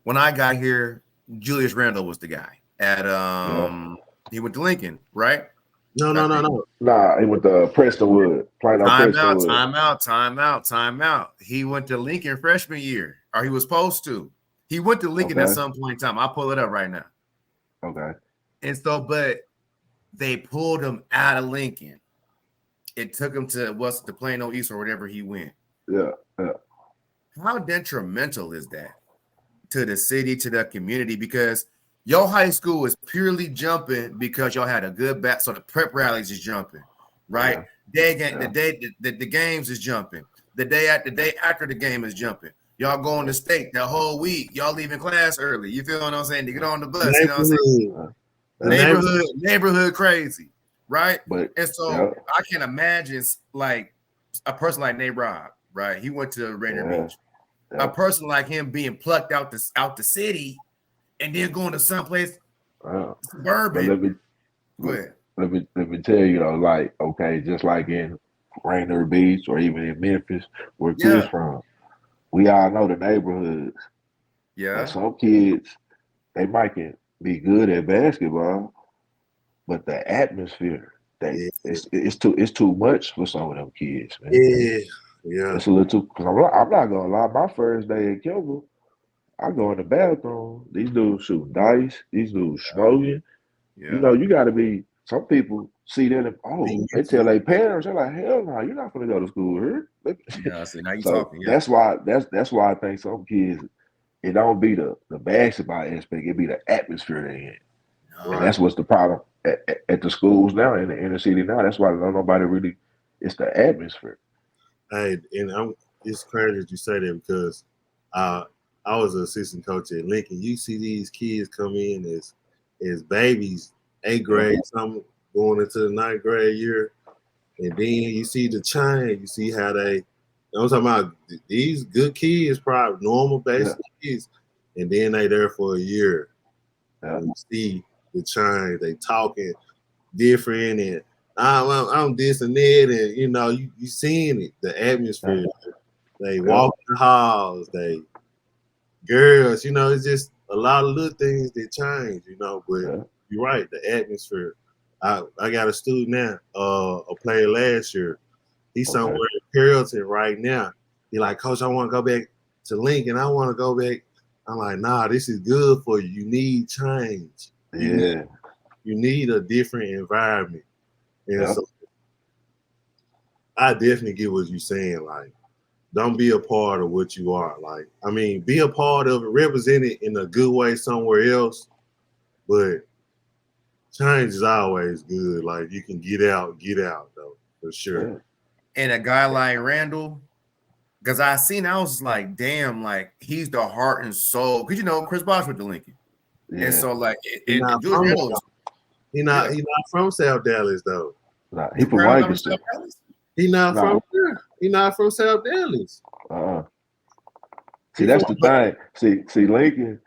when I got here, Julius Randle was the guy at he went to Lincoln, right? No. Nah, he went to Prestonwood. Time out. He went to Lincoln freshman year, or he was supposed to. He went to Lincoln at some point in time. I'll pull it up right now. Okay. And so, but they pulled him out of Lincoln. It took him to the Plano East or whatever he went. Yeah. How detrimental is that to the city, to the community? Because your high school is purely jumping because y'all had a good bat. So the prep rallies is jumping, right? The games is jumping. The day after the game is jumping. Y'all going to state the whole week. Y'all leaving class early. You feel what I'm saying? To get on the bus. You know what I'm saying? Neighborhood crazy, right? And so I can imagine like a person like Nate Robb, right? He went to Rainier Beach. A person like him being plucked out the city and then going to someplace suburban. Go ahead. Let me tell you though, like, okay, just like in Rainier Beach or even in Memphis, where kids from, we all know the neighborhoods. Yeah. But some kids, they might be good at basketball, but the atmosphere, it's too much for some of them kids, man. Yeah. It's a little too. Cause I'm not gonna lie. My first day at Kimball, I go in the bathroom. These dudes shooting dice. These dudes smoking. Yeah. You got to be. Some people see that and they tell their parents. They're like, hell no, you're not gonna go to school here. Yeah. See, now you talking. Yeah. That's why I think some kids, it don't be the basketball aspect. It be the atmosphere they in. And that's what's the problem. at the schools now in the inner city now. That's why nobody really. It's the atmosphere. Hey, and it's crazy that you say that because I was an assistant coach at Lincoln. You see these kids come in as babies, 8th grade, some going into the 9th grade year, and then you see the change. You see how they. I'm talking about these good kids, probably normal basic kids, and then they there for a year. And you see the change. They talking different, and I'm this and that, and you seeing it, the atmosphere. They walk in the halls, they girls, it's just a lot of little things that change, but you're right, the atmosphere. I got a student now, a player last year. He's somewhere in Carrollton right now. He like, Coach, I want to go back to Lincoln. I want to go back. I'm like, nah, this is good for you. You need change. You need a different environment. And so I definitely get what you're saying. Like, don't be a part of what you are. Like, I mean, be a part of it, represent it in a good way somewhere else. But change is always good. Like, you can get out though, for sure. And a guy like Randall, because I was like, damn, like he's the heart and soul. Because Chris Bosh went to Lincoln. And so like he's not from South Dallas though. Nah, he from Lancaster. He's not from here. He's not from South Dallas. See, that's the thing. See, Lincoln,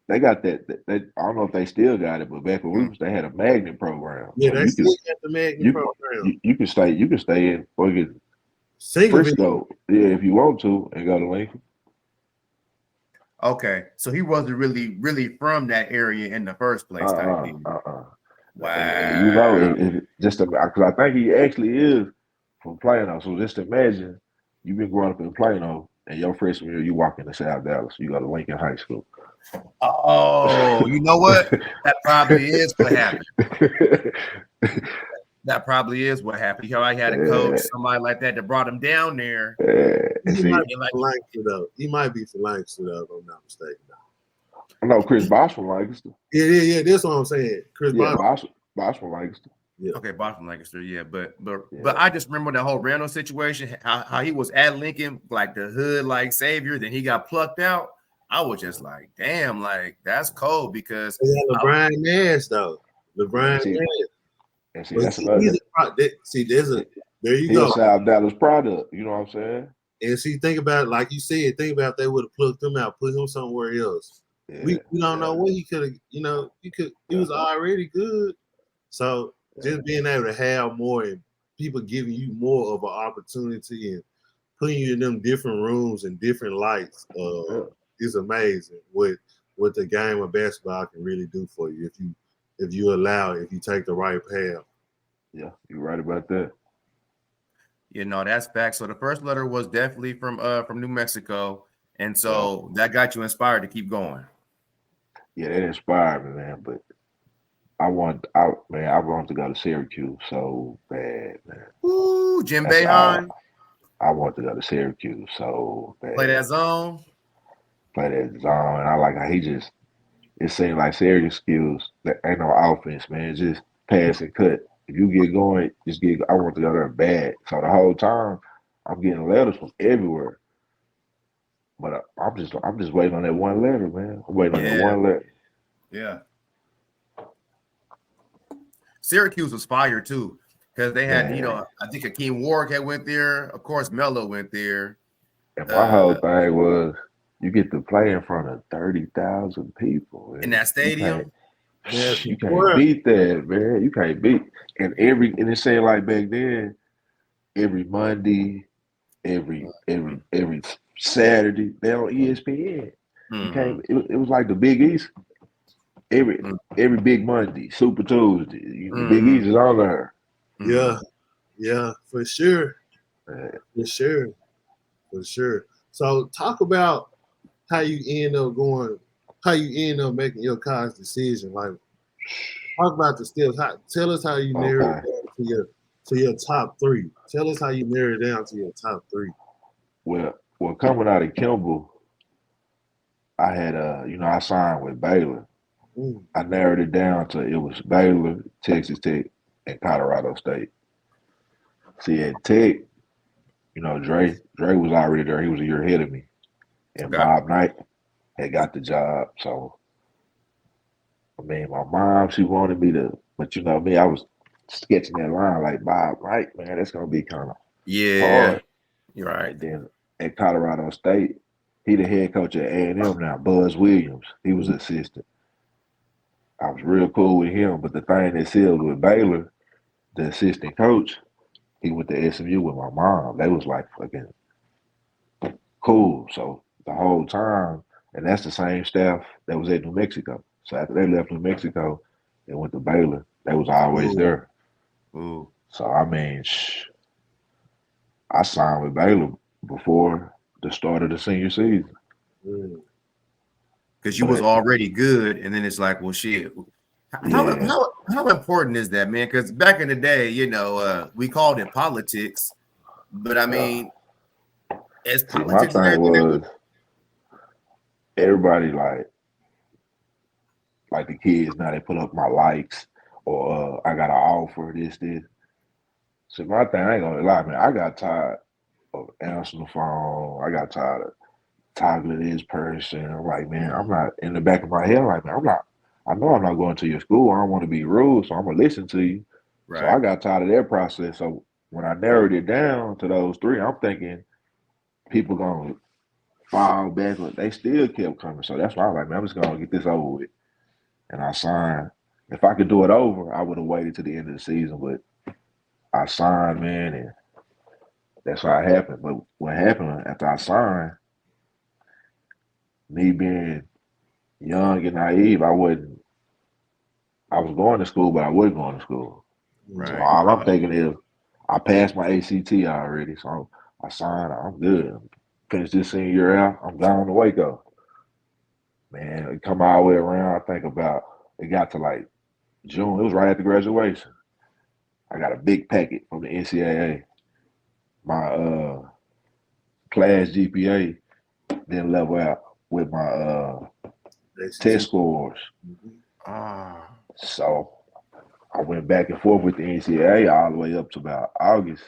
they got that. I don't know if they still got it, but back when we was, they had a magnet program. Yeah, they still got the magnet program. You can stay in fucking Frisco, if you want to, and go to Lincoln. Okay, so he wasn't really from that area in the first place. Wow. And, because I think he actually is from Plano. So just imagine you've been growing up in Plano, and your freshman year you walk into South Dallas. You go to Lincoln High School. Oh, you know what? That probably is what happened. That probably is what happened. I had a coach, somebody like that brought him down there. He might be from Lancaster, though. If I'm not mistaken. I know Chris Bosh from Lancaster. Yeah. That's what I'm saying. Chris Bosh from Lancaster. Yeah. Okay, Bosh from Lancaster. Yeah, but I just remember the whole Randall situation. How he was at Lincoln, like the hood, like savior. Then he got plucked out. I was just like, damn, like that's cold because LeBron Nash though. LeBron Nash. And see, that's another. There you go. South Dallas product. You know what I'm saying? And see, think about it, like you said. Think about if they would have plucked him out, put him somewhere else. Yeah, we don't know what he could have. He was already good. So just being able to have more and people giving you more of an opportunity and putting you in them different rooms and different lights is amazing. What the game of basketball can really do for you if you take the right path. Yeah, you're right about that. That's fact. So the first letter was definitely from New Mexico, and so that got you inspired to keep going. Yeah, that inspired me, man. But I wanted to go to Syracuse so bad, man. Ooh, Jim Boeheim. I want to go to Syracuse so bad. Play that zone. And I like how it seemed like Syracuse, that ain't no offense, man. Just pass and cut. If you get going, I want to go there bad. So the whole time, I'm getting letters from everywhere. But I'm just waiting on that one letter, man. I'm waiting on that one letter. Yeah. Syracuse was fire too, because they had, I think Akeem Ward had went there. Of course, Melo went there. And my whole thing was, you get to play in front of 30,000 people in that stadium. You can't beat that, man. You can't beat. And it seemed like back then, every Monday, every Saturday, they're on ESPN. It was like the Big East. Every Big Monday, Super Tuesday, the Big East is on there. Yeah, for sure. For sure. So talk about how you end up making your college decision. Like, talk about the steps. Tell us how you narrowed it down to your top three. Tell us how you narrowed it down to your top three. Well, coming out of Kimball, I had I signed with Baylor, I narrowed it down to it was Baylor, Texas Tech, and Colorado State. See, at Tech, Dre was already there. He was a year ahead of me. And Okay. Bob Knight had got the job. So, I mean, my mom, she wanted me to, but you know me, I was sketching that line like Bob Knight, man, that's going to be kind of Yeah, hard. you're right. And then at Colorado State, he the head coach at A&M now, Buzz Williams. He was assistant. I was real cool with him, but the thing that sealed with Baylor, the assistant coach, he went to SMU with my mom. They was like fucking cool. So the whole time, and that's the same staff that was at New Mexico. So after they left New Mexico and went to Baylor, they was always Ooh. there. Ooh. So I mean, I signed with Baylor before the start of the senior season. Because you was But already good, and then it's like, well, shit. How yeah, how important is that, man? Because back in the day, we called it politics, but I yeah. mean, as See, my politics and thing everything, was everybody like the kids now they put up my likes or I got an offer this. So my thing, I ain't gonna lie, man. I got tired of answering the phone. I that tired of talking to this person. I'm like, man, I'm not in the back of my head. Like, man, I'm not. I know I'm not going to your school. I don't want to be rude, so I'm gonna listen to you. So right? I got tired of that process. So when I narrowed it down to those three, I'm thinking people gonna fall back, but they still kept coming. So that's why I'm like, man, I'm just gonna get this over with. And I signed. If I could do it over, I would have waited to the end of the season, but I signed, man, and that's how it happened. But what happened after I signed, me being young and naive, I was going to school, but I wasn't going to school. So Right. all I'm thinking is I passed my ACT already, so I signed. I'm good. Finish this senior year out. I'm down to Waco. Man, it come all the way around. I think about it got to like June. It was right after graduation. I got a big packet from the NCAA. My class GPA didn't level out with my test scores. Ah, So I went back and forth with the NCAA all the way up to about August.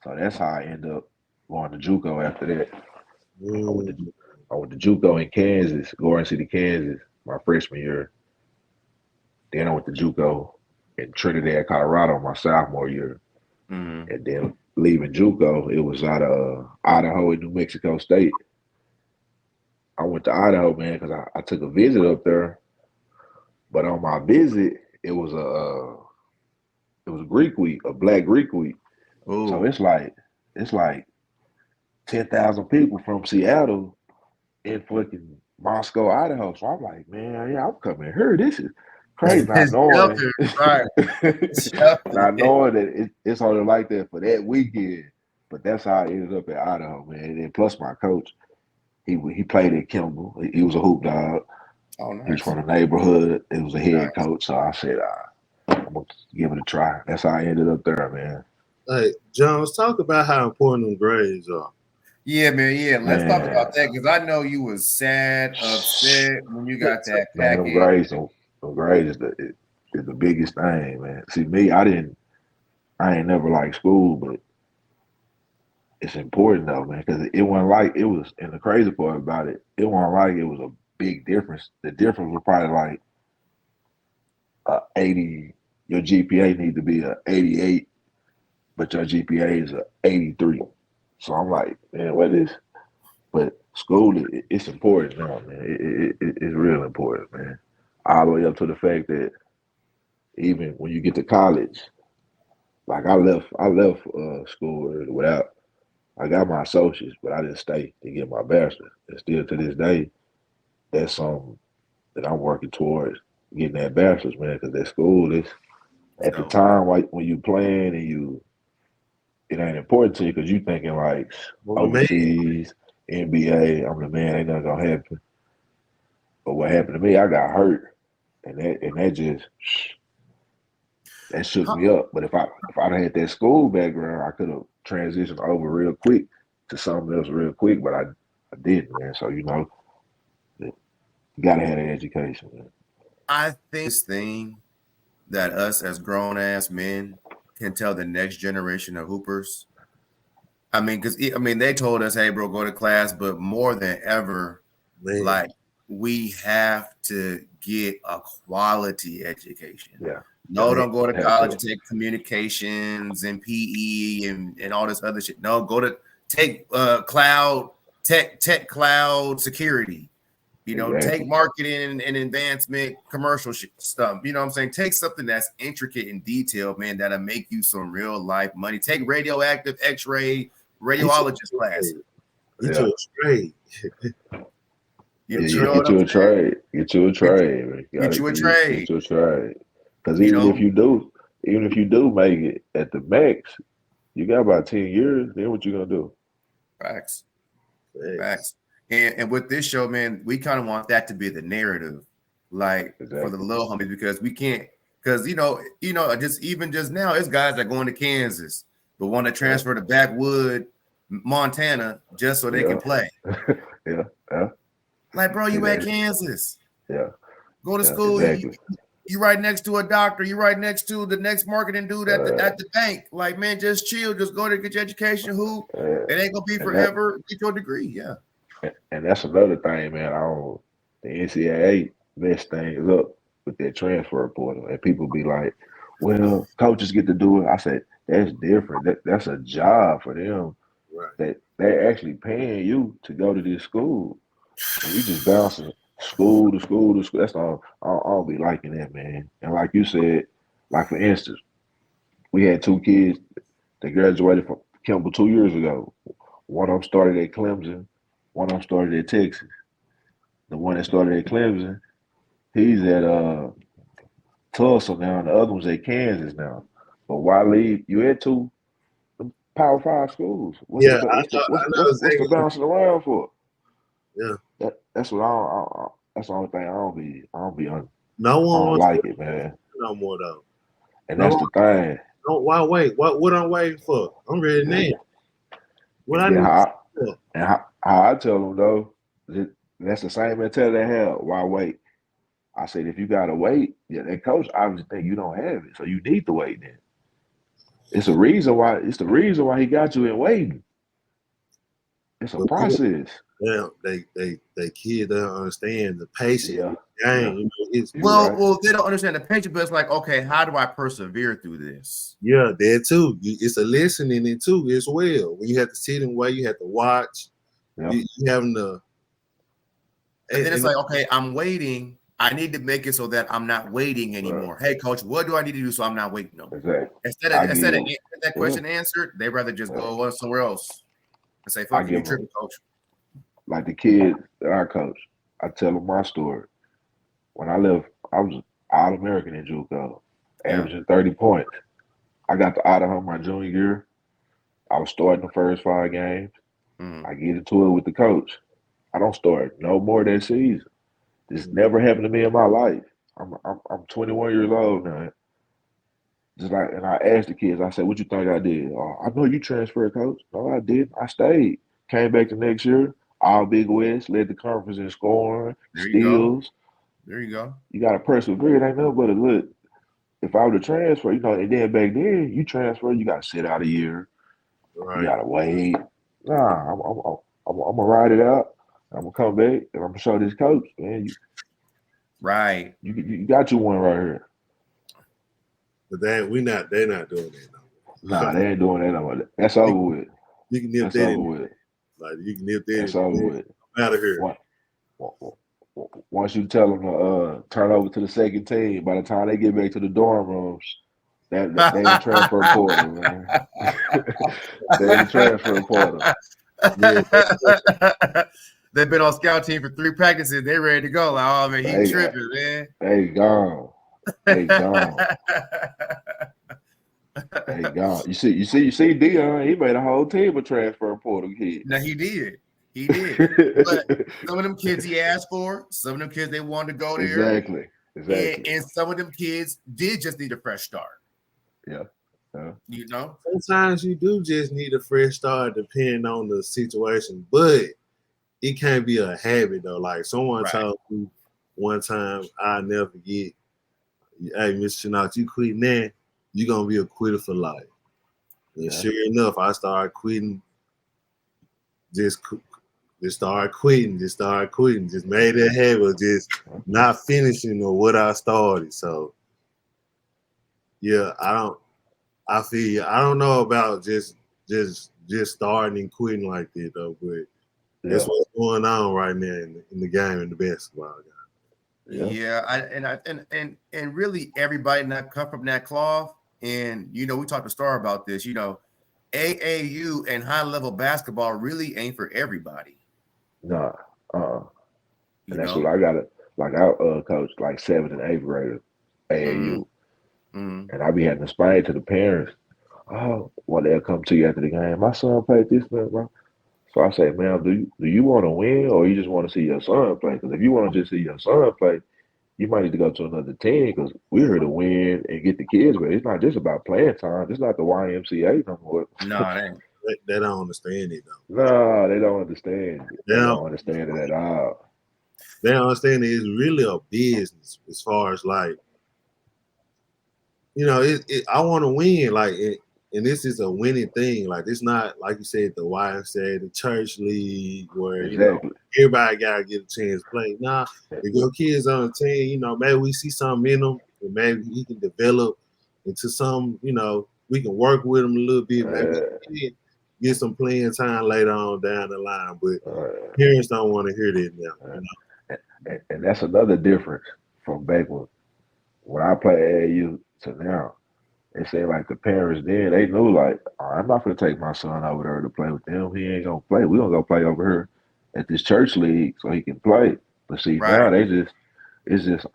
So that's how I ended up going to JUCO after that. I went to JUCO in Kansas, Garden City, Kansas, my freshman year. Then I went to JUCO in Trinidad, Colorado, my sophomore year. And then leaving JUCO, it was out of Idaho and New Mexico State. I went to Idaho, man, because I took a visit up there. But on my visit, it was Greek week, a Black Greek week. So oh, it's like 10,000 people from Seattle in fucking Moscow, Idaho. So I'm like, man, yeah, I'm coming here. This is crazy. Not knowing, shelter, right? not Shelter. knowing that it's only like that for that weekend. But that's how I ended up at Idaho, man. And then plus my coach, he played at Kimball. He was a hoop dog. Oh, He was nice. from the neighborhood. He was a head Nice. coach. So I said, I'm gonna give it a try. That's how I ended up there, man. Hey, John, let's talk about how important them grades are. Yeah, man. Yeah, let's talk Man, about that because I know you was sad, upset when you got that man, packet. them grades is the biggest thing, man. See, me, I ain't never liked school, but it's important though, man, because it wasn't like it was. And the crazy part about it, it wasn't like it was a big difference. The difference was probably like 80. Your GPA need to be a 88, but your GPA is a 83. So I'm like, man, what is? But school, it's important now, man. It's real important, man. All the way up to the fact that even when you get to college, like I left school without. I got my associates, but I didn't stay to get my bachelor's. And still to this day, that's something that I'm working towards getting that bachelor's, man. Because that school is at the So, time, like when you playing and it ain't important to you because you thinking like Well, man, overseas, NBA. I'm the man. Ain't nothing gonna happen. But what happened to me? I got hurt, and that just that shook how, me up. But if I'd had that school background, I could have transitioned over real quick to something else real quick. But I didn't, man. So you gotta have an education, man. I think this thing that us as grown ass men can tell the next generation of hoopers. I mean, because they told us, "Hey, bro, go to class," but more than ever, Man. like we have to get a quality education. Yeah. No, don't go to college and take communications and PE and all this other shit. No, go to take cloud tech cloud security. You know, take marketing and advancement commercial stuff. You know what I'm saying? Take something that's intricate and detailed, man, that'll make you some real life money. Take radioactive X-ray radiologist class. Get you a trade. Get you a trade. Get you a trade. Get you a trade. Because even if you do make it at the max, you got about 10 years. Then what you gonna do? Facts. And with this show, man, we kind of want that to be the narrative, like for the little homies, because we can't, because just now, it's guys that are going to Kansas but want to transfer to Backwood, Montana, just so they can play. Yeah. Like, bro, you at Kansas. Yeah. Go to school. Exactly. You right next to a doctor. You right next to the next marketing dude at the bank. Like, man, just chill. Just go to get your education. It ain't gonna be forever. Get your degree. Yeah. And that's another thing, man. The NCAA messed things up with their transfer portal, and people be like, "Well, coaches get to do it." I said, "That's different. That's a job for them. Right. That they're actually paying you to go to this school. And we just bouncing school to school to school. That's all. I'll be liking that, man. And like you said, like for instance, we had 2 kids that graduated from Kimball 2 years ago. One of them started at Clemson. One of them started at Texas. The one that started at Clemson, he's at Tulsa now, and the other one's at Kansas now. But why leave? You had 2 Power 5 schools. What's the bouncing around for? Yeah, that's what that's the only thing I don't be on. No one I don't like it, man. No more though. And that's the thing. Why wait? What I'm waiting for? I'm ready now. How I tell them though, that's the same mentality they have. Why wait? I said if you gotta wait, that coach obviously think you don't have it, so you need to wait. Then it's the reason why he got you in waiting. It's a process. Yeah, they kids don't understand the patience. Yeah. Game. Well, they don't understand the patience, but it's like, okay, how do I persevere through this? Yeah, that too. It's a lesson in it too as well. When you have to sit and wait, you have to watch. Yeah. You having to. And then it's like, okay, I'm waiting. I need to make it so that I'm not waiting anymore. Right. Hey, coach, what do I need to do so I'm not waiting no more? Exactly. Instead of getting that question answered, they rather just go somewhere else and say, "Fuck you, tripping, coach." Like the kids that I coach, I tell them my story. When I left, I was All-American in JUCO, averaging 30 points. I got to Idaho my junior year. I was starting the first 5 games. I get into it with the coach. I don't start no more that season. This never happened to me in my life. I'm 21 years old now. And I asked the kids, I said, "What you think I did?" "Oh, I know you transferred, coach." "No, I didn't. I stayed." Came back the next year, all Big West, led the conference in scoring, steals. There you go. You got to persevere. It ain't nothing but a look. If I were to transfer, and then back then, you transfer, you got to sit out a year. Right. You got to wait. Nah, I'm going to ride it out. I'm going to come back, and I'm going to show this coach, man. Right. You got you one right here. But they're not doing that no more. Nah, they ain't doing that no more. That's over with. You can nip that in. Like, you can nip that in. That's over with. Out of here. Once you tell them to turn over to the second team, by the time they get back to the dorm rooms, they in transfer portal, man. They in transfer portal. They've been on scout team for 3 practices. They're ready to go. Like, oh man, he tripping, man. They gone. They gone. They gone. You see, Dion. He made a whole team of transfer portal kids. No, he did. He did. But some of them kids he asked for. Some of them kids they wanted to go there. Exactly. And some of them kids did just need a fresh start. Yeah. Sometimes you do just need a fresh start depending on the situation, but it can't be a habit though. Like someone told you, one time I'll never forget. Hey, Mr. Chenault, you quitting there, you're gonna be a quitter for life. And sure enough, I started quitting. Just started quitting. Just made it habit, just not finishing or what I started. So yeah, I feel you. I don't know about just starting and quitting like that though, but that's what's going on right now in the game in the basketball game. And really everybody not come from that cloth. And we talked to Star about this. AAU and high level basketball really ain't for everybody. Nah, and that's what I got it. Like I coach like 7th and 8th graders, AAU, and I be having to explain to the parents. Oh, well, they'll come to you after the game. My son played this, man, bro. So I say, ma'am, do you want to win or you just want to see your son play? Because if you want to just see your son play, you might need to go to another team because we're here to win and get the kids. But it's not just about playing time. It's not the YMCA no more. No, they don't understand it though. No, they don't understand it. They don't understand it at all. They don't understand it. It's really a business as far as like, I want to win. Like, and this is a winning thing. Like, it's not like you said, the YMCA, the church league, where everybody gotta get a chance to play. Nah, if your kids on the team, maybe we see something in them, and maybe he can develop into some. We can work with them a little bit. Maybe get some playing time later on down the line. But parents don't want to hear that now. And that's another difference from back when I played AAU to now. It seemed like the parents then, they knew like, I'm not going to take my son over there to play with them. He ain't going to play. We're going to go play over here at this church league so he can play. But see, now it's just,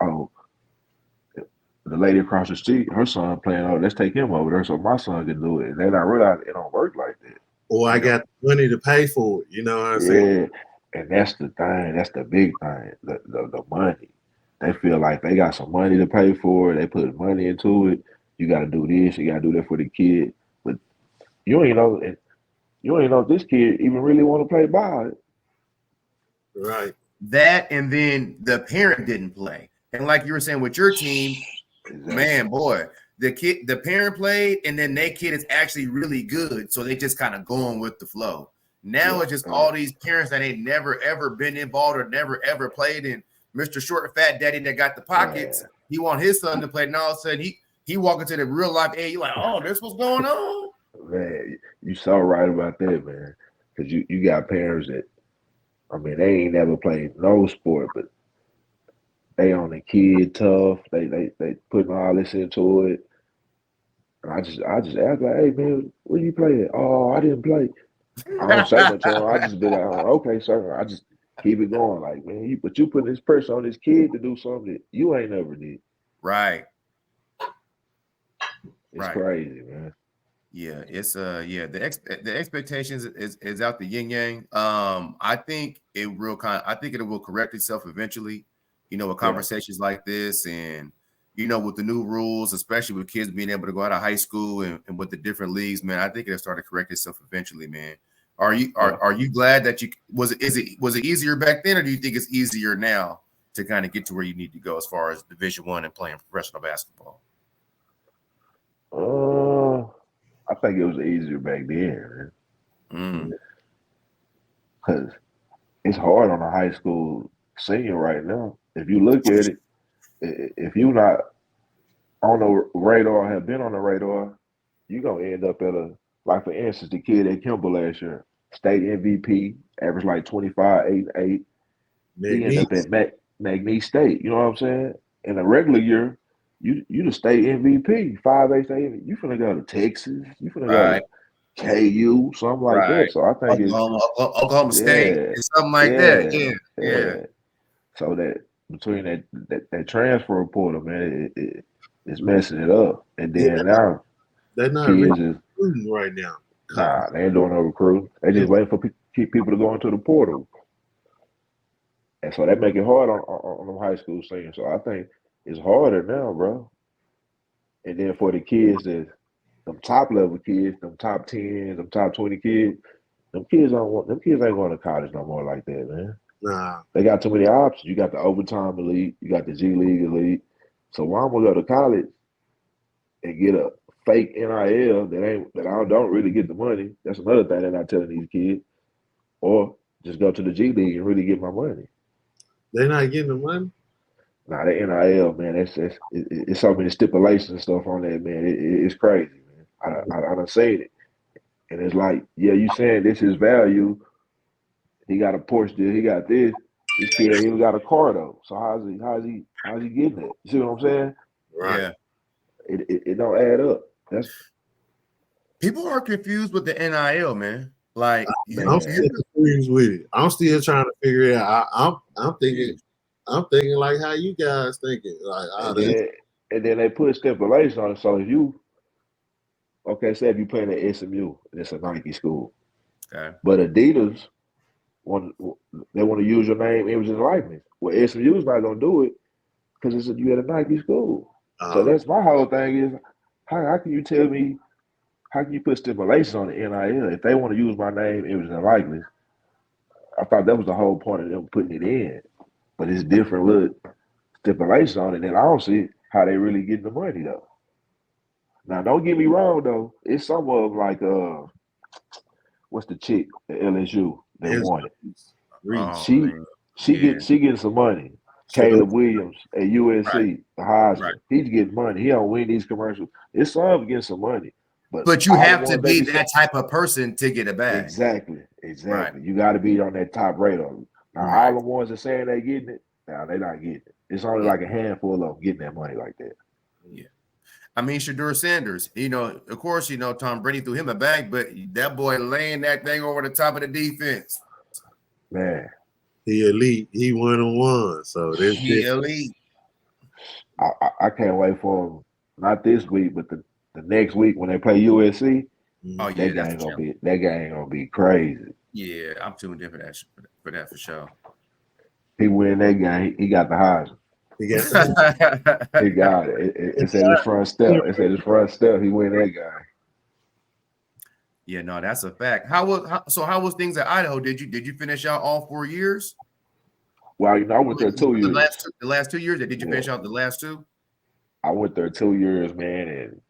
the lady across the street, her son playing over, let's take him over there so my son can do it. And they don't realize it don't work like that. Or I got money to pay for it. You know what I'm saying? And that's the thing. That's the big thing. The money. They feel like they got some money to pay for it. They put money into it. You got to do this. You got to do that for the kid. But you ain't know if this kid even really want to play ball. Right. That and then the parent didn't play. And like you were saying with your team, man, boy, the parent played, and then their kid is actually really good. So they just kind of going with the flow. Now it's just all these parents that ain't never ever been involved or never ever played. And Mr. Short Fat Daddy that got the pockets, he want his son to play. And all of a sudden he walk into the real life A, you like, oh, this what's going on. Man, you so right about that, man. Because you got parents that, they ain't never played no sport, but they on the kid tough. They putting all this into it. And I just ask like, hey man, where you play at? Oh, I didn't play. I don't say much to him. I just be like, oh, okay, sir. I just keep it going. Like, man, but you put this pressure on this kid to do something that you ain't never did. Right. It's crazy, man. Yeah, it's the expectations is out the yin yang. I think it will correct itself eventually, with conversations like this and with the new rules, especially with kids being able to go out of high school and with the different leagues, man. I think it'll start to correct itself eventually, man. Are you glad that was it easier back then, or do you think it's easier now to kind of get to where you need to go as far as Division I and playing professional basketball? I think it was easier back then, man. Because it's hard on a high school senior right now. If you look at it, if you're not on the radar, have been on the radar, you're going to end up at like for instance, the kid at Kimball last year, state MVP, averaged like 25, 8, 8. He ended up at McNeese State. You know what I'm saying? In a regular year, you the state MVP, 5A state. You finna go to Texas. You finna go to KU, something like that. So I think Oklahoma State, something like that. Yeah. So that between that transfer portal, man, it's messing it up. And then now they're not recruiting right now. Nah, they ain't doing no recruiting. They just waiting for people to go into the portal. And so that make it hard on them high school seniors. So I think it's harder now, bro. And then for the kids that them top level kids, them top 10, them top 20 kids, them kids ain't going to college no more like that, man. Nah. They got too many options. You got the overtime elite, you got the G League elite. So why I'm gonna go to college and get a fake NIL that I don't really get the money? That's another thing they're not telling these kids. Or just go to the G League and really get my money. They're not getting the money? Nah, the NIL, man, it's so many stipulations and stuff on that, man. It's crazy, man. I done seen it. And it's like, yeah, you saying this is value. He got a Porsche deal, he got this. This kid ain't even got a car though. So how's he getting it? You see what I'm saying? Right. Yeah. It don't add up. That's People are confused with the NIL, man. Like I'm still confused with it. I'm still trying to figure it out. I'm thinking like how you guys thinking. Like and then they put stipulations on it. So if you say if you playing at SMU and it's a Nike school, okay, but Adidas want to use your name, image, and likeness. Well, SMU's not gonna do it because you at a Nike school. So that's my whole thing is how can you tell me, how can you put stipulations on the NIL if they want to use my name, image, and likeness? I thought that was the whole point of them putting it in, but it's different little stipulations on it, and I don't see how they really getting the money though. Now, don't get me wrong though, it's some of like what's the chick at LSU that won it? She getting some money. Caleb Williams at USC, the Heisman, he's getting money. He don't win these commercials. It's some getting some money, but you have to be that type of person to get a bag. Exactly. You got to be on that top radar. Now, all the ones that saying they getting it, now they not getting it. It's only like a handful of them getting that money like that. Yeah. I mean, Shedeur Sanders, of course, Tom Brady threw him a bag, but that boy laying that thing over the top of the defense. Man. He elite. He 1-on-1. So he elite. I can't wait for him. Not this week, but the next week when they play USC. Oh yeah, that game gonna be crazy. Yeah, I'm tuned in for that for sure. He win that game. He got the Heisman. He got it. It's at his front step. He win that game. Yeah, no, that's a fact. How was things at Idaho? Did you finish out all 4 years? Well, I went there 2 years. The last 2 years. Did you finish out the last 2? I went there 2 years, man, and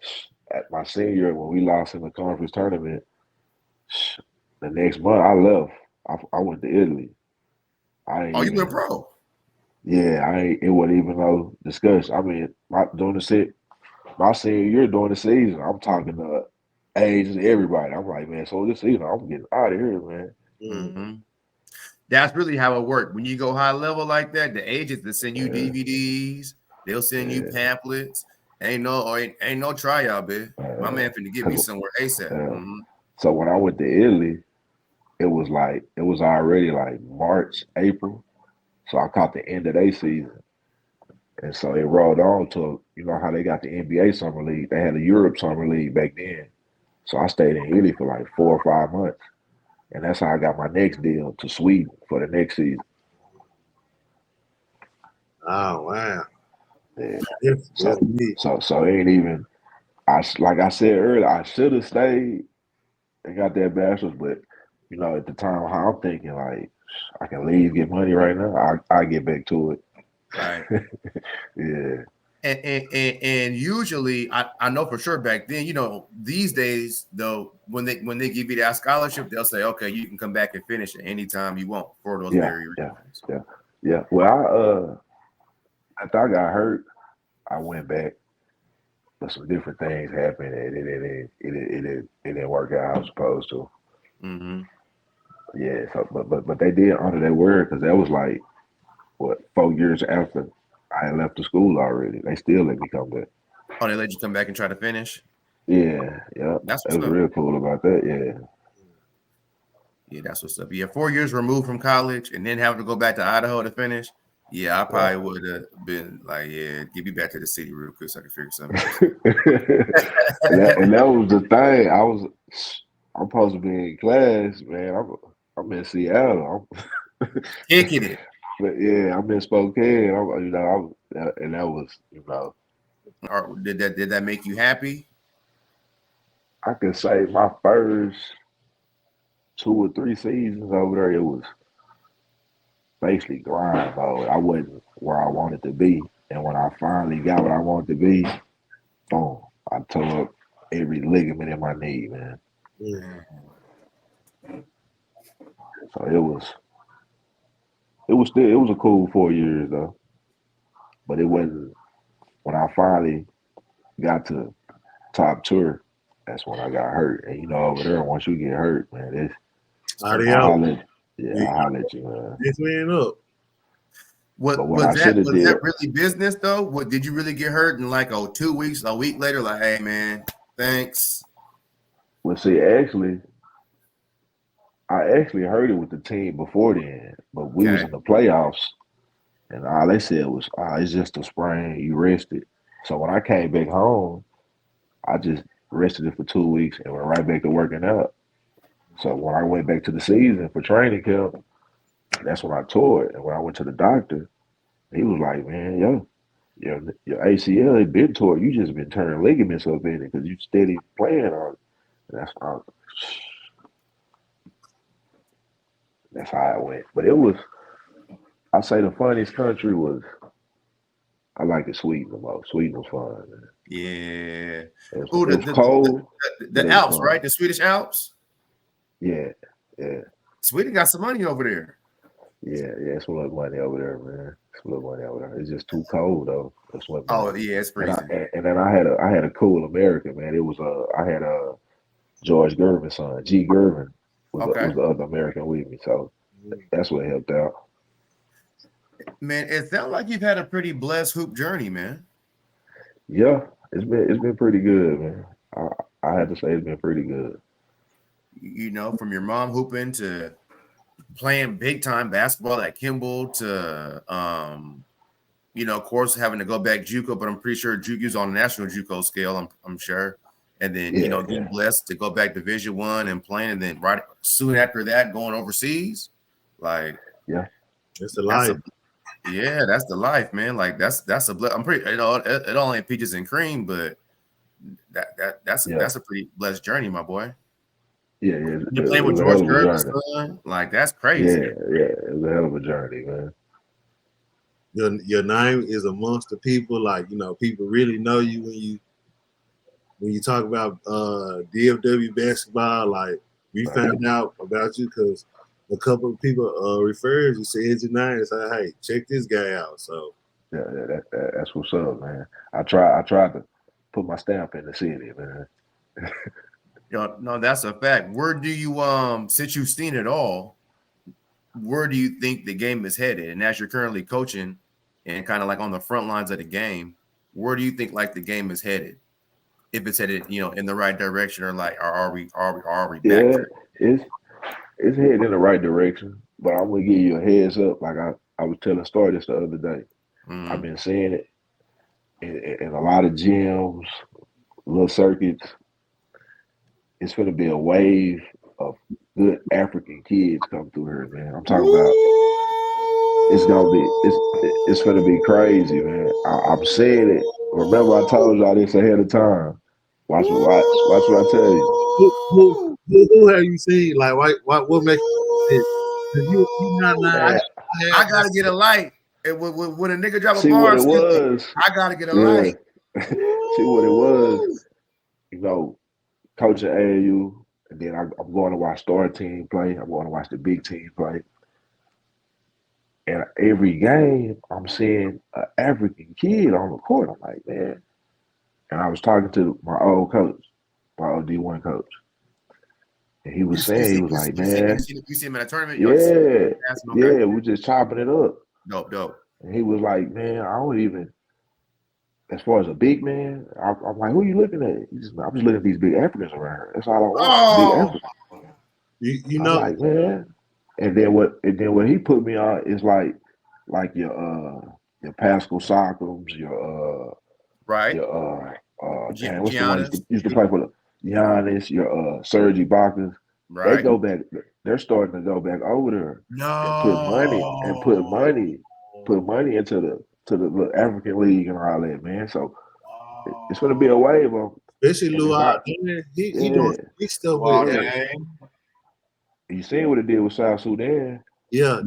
at my senior year when we lost in the conference tournament, the next month I left. I went to Italy. You went pro? Yeah, it wasn't even no discussion. I mean, my senior year during the season, I'm talking to ages, everybody. I'm like, man, so this season I'm getting out of here, man. Mm-hmm. That's really how it worked. When you go high level like that, the agents will send you DVDs. They'll send you pamphlets. Ain't no tryout, bitch. My man finna get me somewhere ASAP. Mm-hmm. So when I went to Italy, it was already like March, April. So I caught the end of their season. And so it rolled on to, how they got the NBA Summer League. They had a Europe Summer League back then. So I stayed in Italy for like 4 or 5 months. And that's how I got my next deal to Sweden for the next season. Oh, wow. Yeah. So it ain't even, like I said earlier, I should have stayed and got that bachelor's, but, at the time, how I'm thinking, like, I can leave, get money right now, I get back to it. Right. Yeah. And usually, I know for sure back then, these days though, when they give you that scholarship, they'll say, okay, you can come back and finish at any time you want for those very reasons. Yeah. Well, after I got hurt, I went back, but some different things happened, and it didn't work out how I was supposed to. Mm-hmm. Yeah. So, but they did honor their word because that was like 4 years after I had left the school already. They still let me come back. Oh, they let you come back and try to finish? Yeah. That's what's up. Real cool about that. Yeah. Yeah, that's what's up. Yeah, 4 years removed from college and then having to go back to Idaho to finish. Yeah, I probably would have been like, yeah, get me back to the city real quick so I can figure something out. and that was the thing. I'm supposed to be in class, man. I'm in Seattle. I'm kicking it. But yeah, I'm in Spokane. And that was, Did that make you happy? I could say my first 2 or 3 seasons over there, basically grind mode. I wasn't where I wanted to be. And when I finally got what I wanted to be, boom, I tore up every ligament in my knee, man. Mm. So it was a cool 4 years though. But it wasn't when I finally got to top tour, that's when I got hurt. And you know, over there, once you get hurt, man, it's I holler at you, man. This man up. But what I should have did. Was that really business though? What did you really get hurt in like 2 weeks, a week later? Like, hey man, thanks. Well, see, I actually heard it with the team before then, but we was in the playoffs, and all they said was, it's just a sprain, you rested. So when I came back home, I just rested it for 2 weeks and went right back to working out. So when I went back to the season for training camp, that's when I tore it. And when I went to the doctor, he was like, man, your ACL had been tore. You just been turning ligaments up in it because you steady playing on it. That's how it went. But it was, I say the funniest country was, I like it Sweden the most. Sweden was fun, man. Yeah. It was cold. The Alps, right? The Swedish Alps? Yeah. Sweden got some money over there. Yeah, it's a little money over there, man. It's a little money over there. It's just too cold though. That's what. Oh yeah, it's freezing. And then I had a cool American, man. It was I had George Gervin's son, G. Gervin was the other American with me, so that's what helped out. Man, it sounds like you've had a pretty blessed hoop journey, man. Yeah, it's been pretty good, man. I had to say it's been pretty good. You know, from your mom hooping to playing big time basketball at Kimball to you know, of course having to go back JUCO, but I'm pretty sure JUCO's on a national JUCO scale, I'm sure. And then you know, getting blessed to go back Division I and playing, and then right soon after that going overseas. Like, yeah, it's the life. That's the life, man. Like that's a I'm pretty, you know, it all ain't peaches and cream, but that's a pretty blessed journey, my boy. Yeah. You're playing with George Gervin's son. Like, that's crazy. Yeah. It was a hell of a journey, man. Your name is amongst the people. Like, you know, people really know you when you talk about DFW basketball. Like, we found out about you because a couple of people referred you, said your name, and said, "Hey, check this guy out." So yeah, that's what's up, man. I tried to put my stamp in the city, man. No, that's a fact. Where do you since you've seen it all, where do you think the game is headed? And as you're currently coaching and kind of like on the front lines of the game, where do you think like the game is headed? If it's headed, you know, in the right direction, or like are we back? Yeah, it's headed in the right direction. But I'm gonna give you a heads up. Like I was telling Star this the other day. Mm-hmm. I've been seeing it in a lot of gyms, little circuits. It's gonna be a wave of good African kids come through here, man. I'm talking about it's gonna be crazy, man. I'm saying it. Remember, I told y'all this ahead of time. Watch what I tell you. Who have you seen? Like, what makes you not? I gotta get a light. When a nigga drop a See bar, what it was. I gotta get a light. See what it was. You know, coaching AAU, and then I'm going to watch Star team play. I'm going to watch the big team play. And every game, I'm seeing an African kid on the court. I'm like, man. And I was talking to my old coach, my old D1 coach. And he was saying, he was like, man. You see him at a tournament? Yeah, we're just chopping it up. Dope. And he was like, man, I don't even, as far as a big man, I'm like, who are you looking at? I'm just looking at these big Africans around here. That's all I want. Big Africans. You know, I'm like, man. And then what he put me on is like your Pascal Siakams, your right. Your what's the one used to play for the Giannis, your Serge Ibaka. Right. They go back. They're starting to go back over there. And put money into the African League and all that, man. So it's going to be a wave of, especially Lou out there. He doing big stuff with that. You seen what it did with South Sudan? Yeah.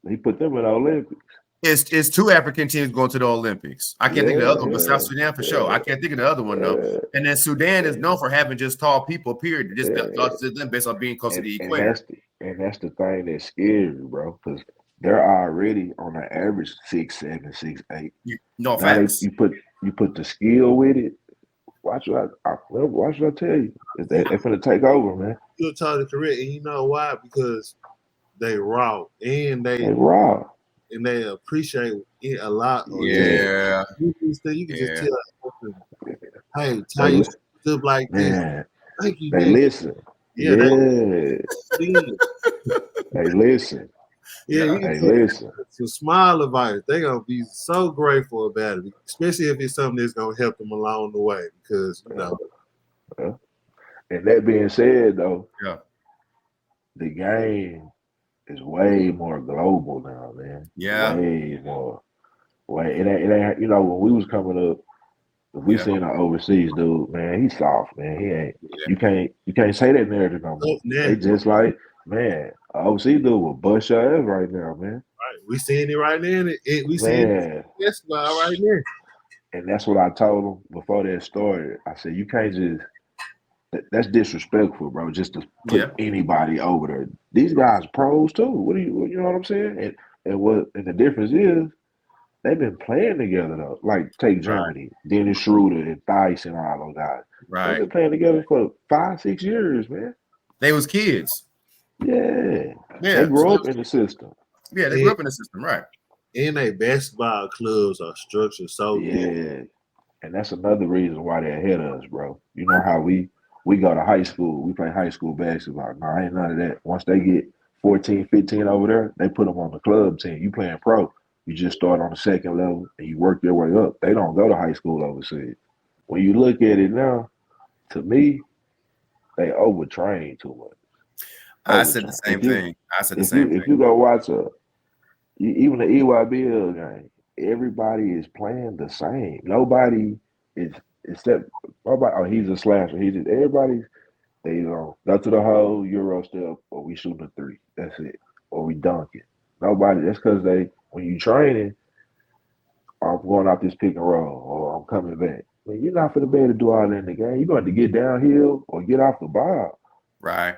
He put them in the Olympics. It's 2 African teams going to the Olympics. I can't think of the other one, but South Sudan for sure. I can't think of the other one though. And then Sudan is known for having just tall people. Period. Just them based on being close to the equator. And that's the thing that's scary, bro, because they're already on an average 6'7", 6'8". No now facts. You put the skill with it. Why should I tell you? They're finna take over, man. You're totally correct, and you know why? Because they raw and they raw. And they appreciate it a lot. Yeah. You can just tell. Hey, tell you stuff like this. Thank you. They listen. Yeah. They listen. Yeah, you can listen. Some smile advice. They're gonna be so grateful about it, especially if it's something that's gonna help them along the way. Because you know. And that being said, though, the game is way more global now, man. Yeah, way more. It ain't. You know, when we was coming up, if we seen an overseas dude, man, he's soft, man. He ain't. Yeah. You can't say that narrative no more. They just like, man, an overseas dude will bust your ass right now, man. Right, we seeing it right now. We seeing it right now. And that's what I told him before that started. I said, you can't just. That's disrespectful, bro. Just to put anybody over there. These guys pros too. You know what I'm saying? And the difference is they've been playing together though. Like take Germany, Dennis Schroeder and Theis and all those guys. They've been playing together for 5-6 years, man. They was kids. Yeah. They grew up in the system. Yeah, they grew up in the system, right? And they basketball clubs are structured so good. And that's another reason why they're ahead of us, bro. You know how we go to high school, we play high school basketball. No, ain't none of that. Once they get 14, 15 over there, they put them on the club team. You playing pro. You just start on the second level and you work your way up. They don't go to high school overseas. When you look at it now, to me, they overtrain too much. I said the same thing. If you go watch even the EYBL game, everybody is playing the same. Nobody is except nobody. Oh, he's a slasher. Everybody's. They go to the hole, Euro step, or we shooting a 3. That's it. Or we dunking. Nobody. That's because when you training, I'm going off this pick and roll, or I'm coming back. I mean, you're not for the bed to do all that in the game. You're going to get downhill or get off the ball. Right.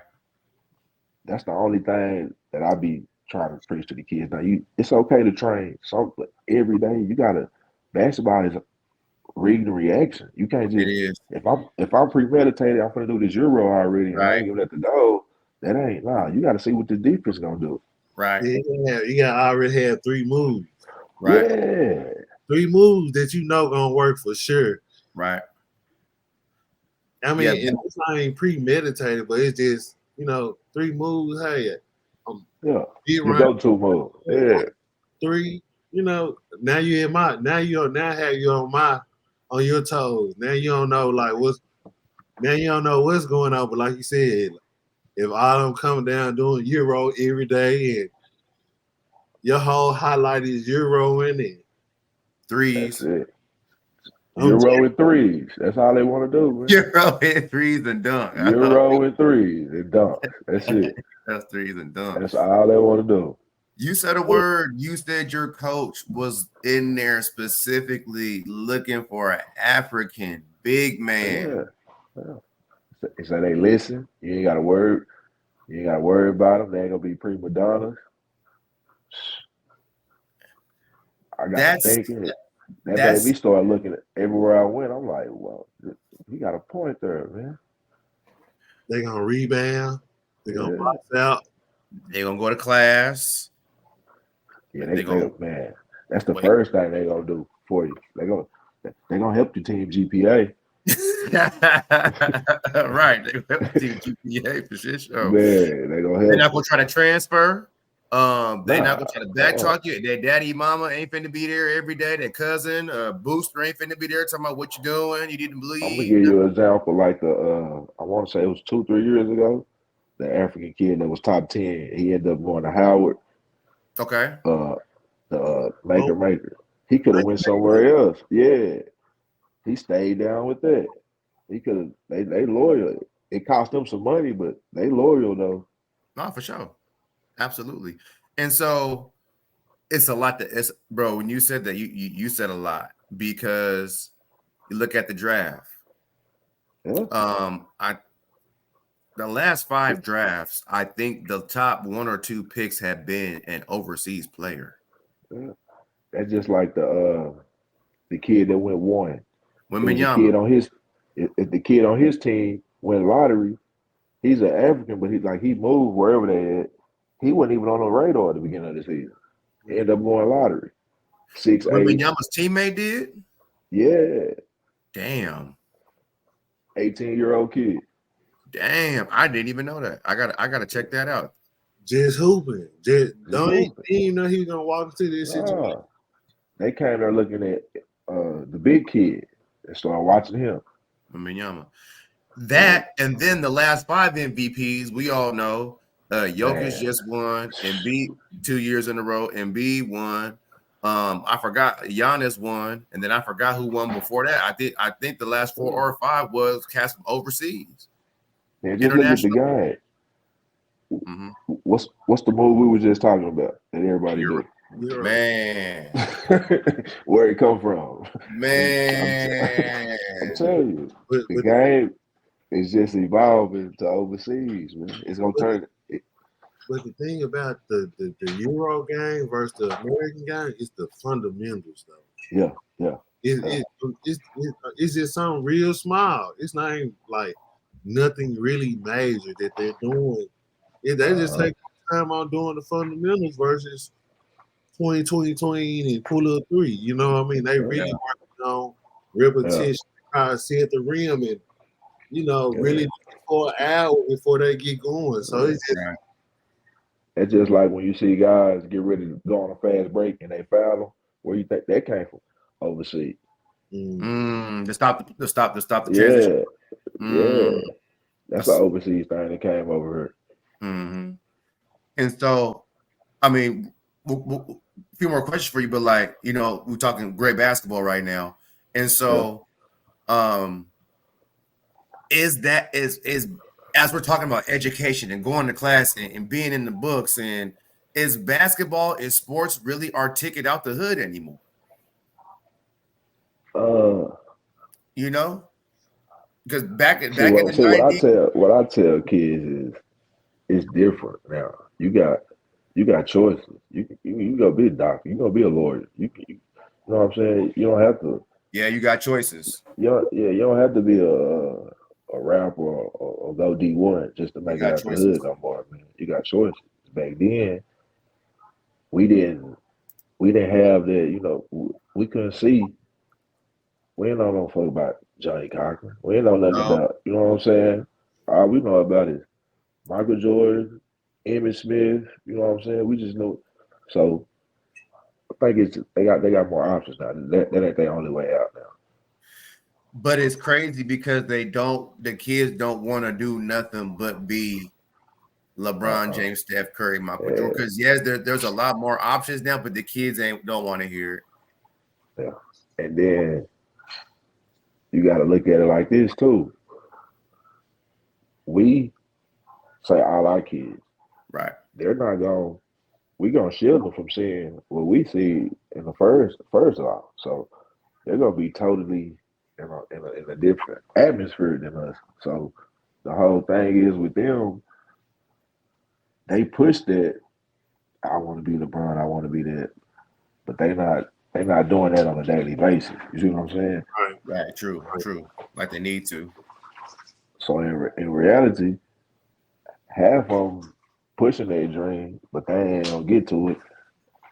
That's the only thing that I be trying to preach to the kids. Now, it's okay to train but every day. Basketball is reading reaction. You can't just. It is. If I'm premeditated, I'm gonna do this Euro already. And I ain't giving it the go. That ain't You got to see what the defense gonna do. Right. Yeah, you got already have 3 moves. Right. Yeah. 3 moves that you know gonna work for sure. Right. I mean, and it's not even premeditated, but it's just 3 moves. Hey, your go-to move. Yeah. 3. Now you in my. Now have you on your toes. Now you don't know what's going on. But like you said, if all them coming down doing Euro every day and your whole highlight is Euroing and 3s. That's it. Euro and 3s. That's all they want to do, man. Euro and 3s and dunk. Euro and 3s and dunk. That's it. That's 3s and dunk. That's all they want to do. You said a word. You said your coach was in there specifically looking for an African big man. Yeah. He said they listen. You ain't got to worry. You ain't got to worry about them. They ain't gonna be prima donnas. I got thinking. That made me start looking at everywhere I went. I'm like, well, he got a point there, man. They gonna rebound. They gonna box out. They gonna go to class. Yeah, man. That's the first thing they gonna do for you. They gonna help your team GPA. Right. They gonna help your team GPA for sure. Man, they gonna help. They're not gonna try to transfer. They're not gonna try to backtalk you. Their daddy, mama ain't finna be there every day. Their cousin, booster ain't finna be there talking about what you doing. You didn't believe. I'm gonna give you an example. Like I want to say it was 2-3 years ago. The African kid that was top 10, he ended up going to Howard. Okay. The maker. He could have went somewhere else. Yeah. He stayed down with that. He could have. They loyal. It cost them some money, but they loyal though. No, for sure. Absolutely. And so it's a lot that it's bro. When you said that, you said a lot because you look at the draft. Yeah. I the last 5 drafts, I think the top 1 or 2 picks have been an overseas player. Yeah. That's just like the kid that went 1. It was a Wembenyama. kid on his if the kid on his team went lottery. He's an African, but he moved wherever they at. He wasn't even on the radar at the beginning of the season. He ended up going lottery. 6'8". Wembenyama's teammate did. Yeah. Damn. 18-year-old kid. Damn. I didn't even know that. I gotta check that out. Just hooping. Just don't hooping. even know he was gonna walk into this situation. Nah. They came there looking at the big kid and started watching him. Wembenyama. That and then the last 5 MVPs, we all know. Jokic just won, Embiid 2 years in a row. Embiid won. I forgot Giannis won, and then I forgot who won before that. I think the last 4 or 5 was cast from overseas. Yeah, just look at the guy. Mm-hmm. What's the move we were just talking about that everybody did? Man, where it come from? Man, I'm telling you, the game is just evolving to overseas, man. It's gonna turn. But the thing about the Euro game versus the American game is the fundamentals, though. Yeah. It's just something real small. It's not even like nothing really major that they're doing. They just take time on doing the fundamentals versus 20 and pull up 3. You know what I mean? They really working on repetition, how to see at the rim, and really for an hour before they get going. So it's just. It's just like when you see guys get ready to go on a fast break and they foul them. Where you think that came from? Overseas. To stop the transition. Yeah. That's an overseas thing that came over here. Mm-hmm. And so, I mean, a few more questions for you, but we're talking great basketball right now, and so, is as we're talking about education and going to class and being in the books, and is sports really our ticket out the hood anymore? Because back in the 90s, what I tell kids is it's different now. You got choices. You gonna be a doctor. You gonna be a lawyer. You know what I'm saying? You don't have to. Yeah, you got choices. You don't have to be a rapper or go D1 just to make it out the hood no more, man. You got choices. Back then, we didn't have that. We couldn't see. We didn't know no fuck about Johnny Cochran. We didn't know nothing about. You know what I'm saying? All we know about is Michael Jordan, Emmitt Smith. You know what I'm saying? We just know. So I think they got more options now. That ain't their only way out now. But it's crazy because the kids don't want to do nothing but be LeBron James, Steph Curry, Michael Jordan. Because there's a lot more options now, but the kids don't want to hear it. Yeah. And then you got to look at it like this too. We say all our kids, right? They're not going. We gonna shield them from seeing what we see in the first off. So they're gonna be totally in a different atmosphere than us. So the whole thing is with them, they push that. I want to be LeBron. I want to be that, but they not doing that on a daily basis. You see what I'm saying? Right. True. Like they need to. So in reality, half of them pushing their dream, but they ain't gonna get to it.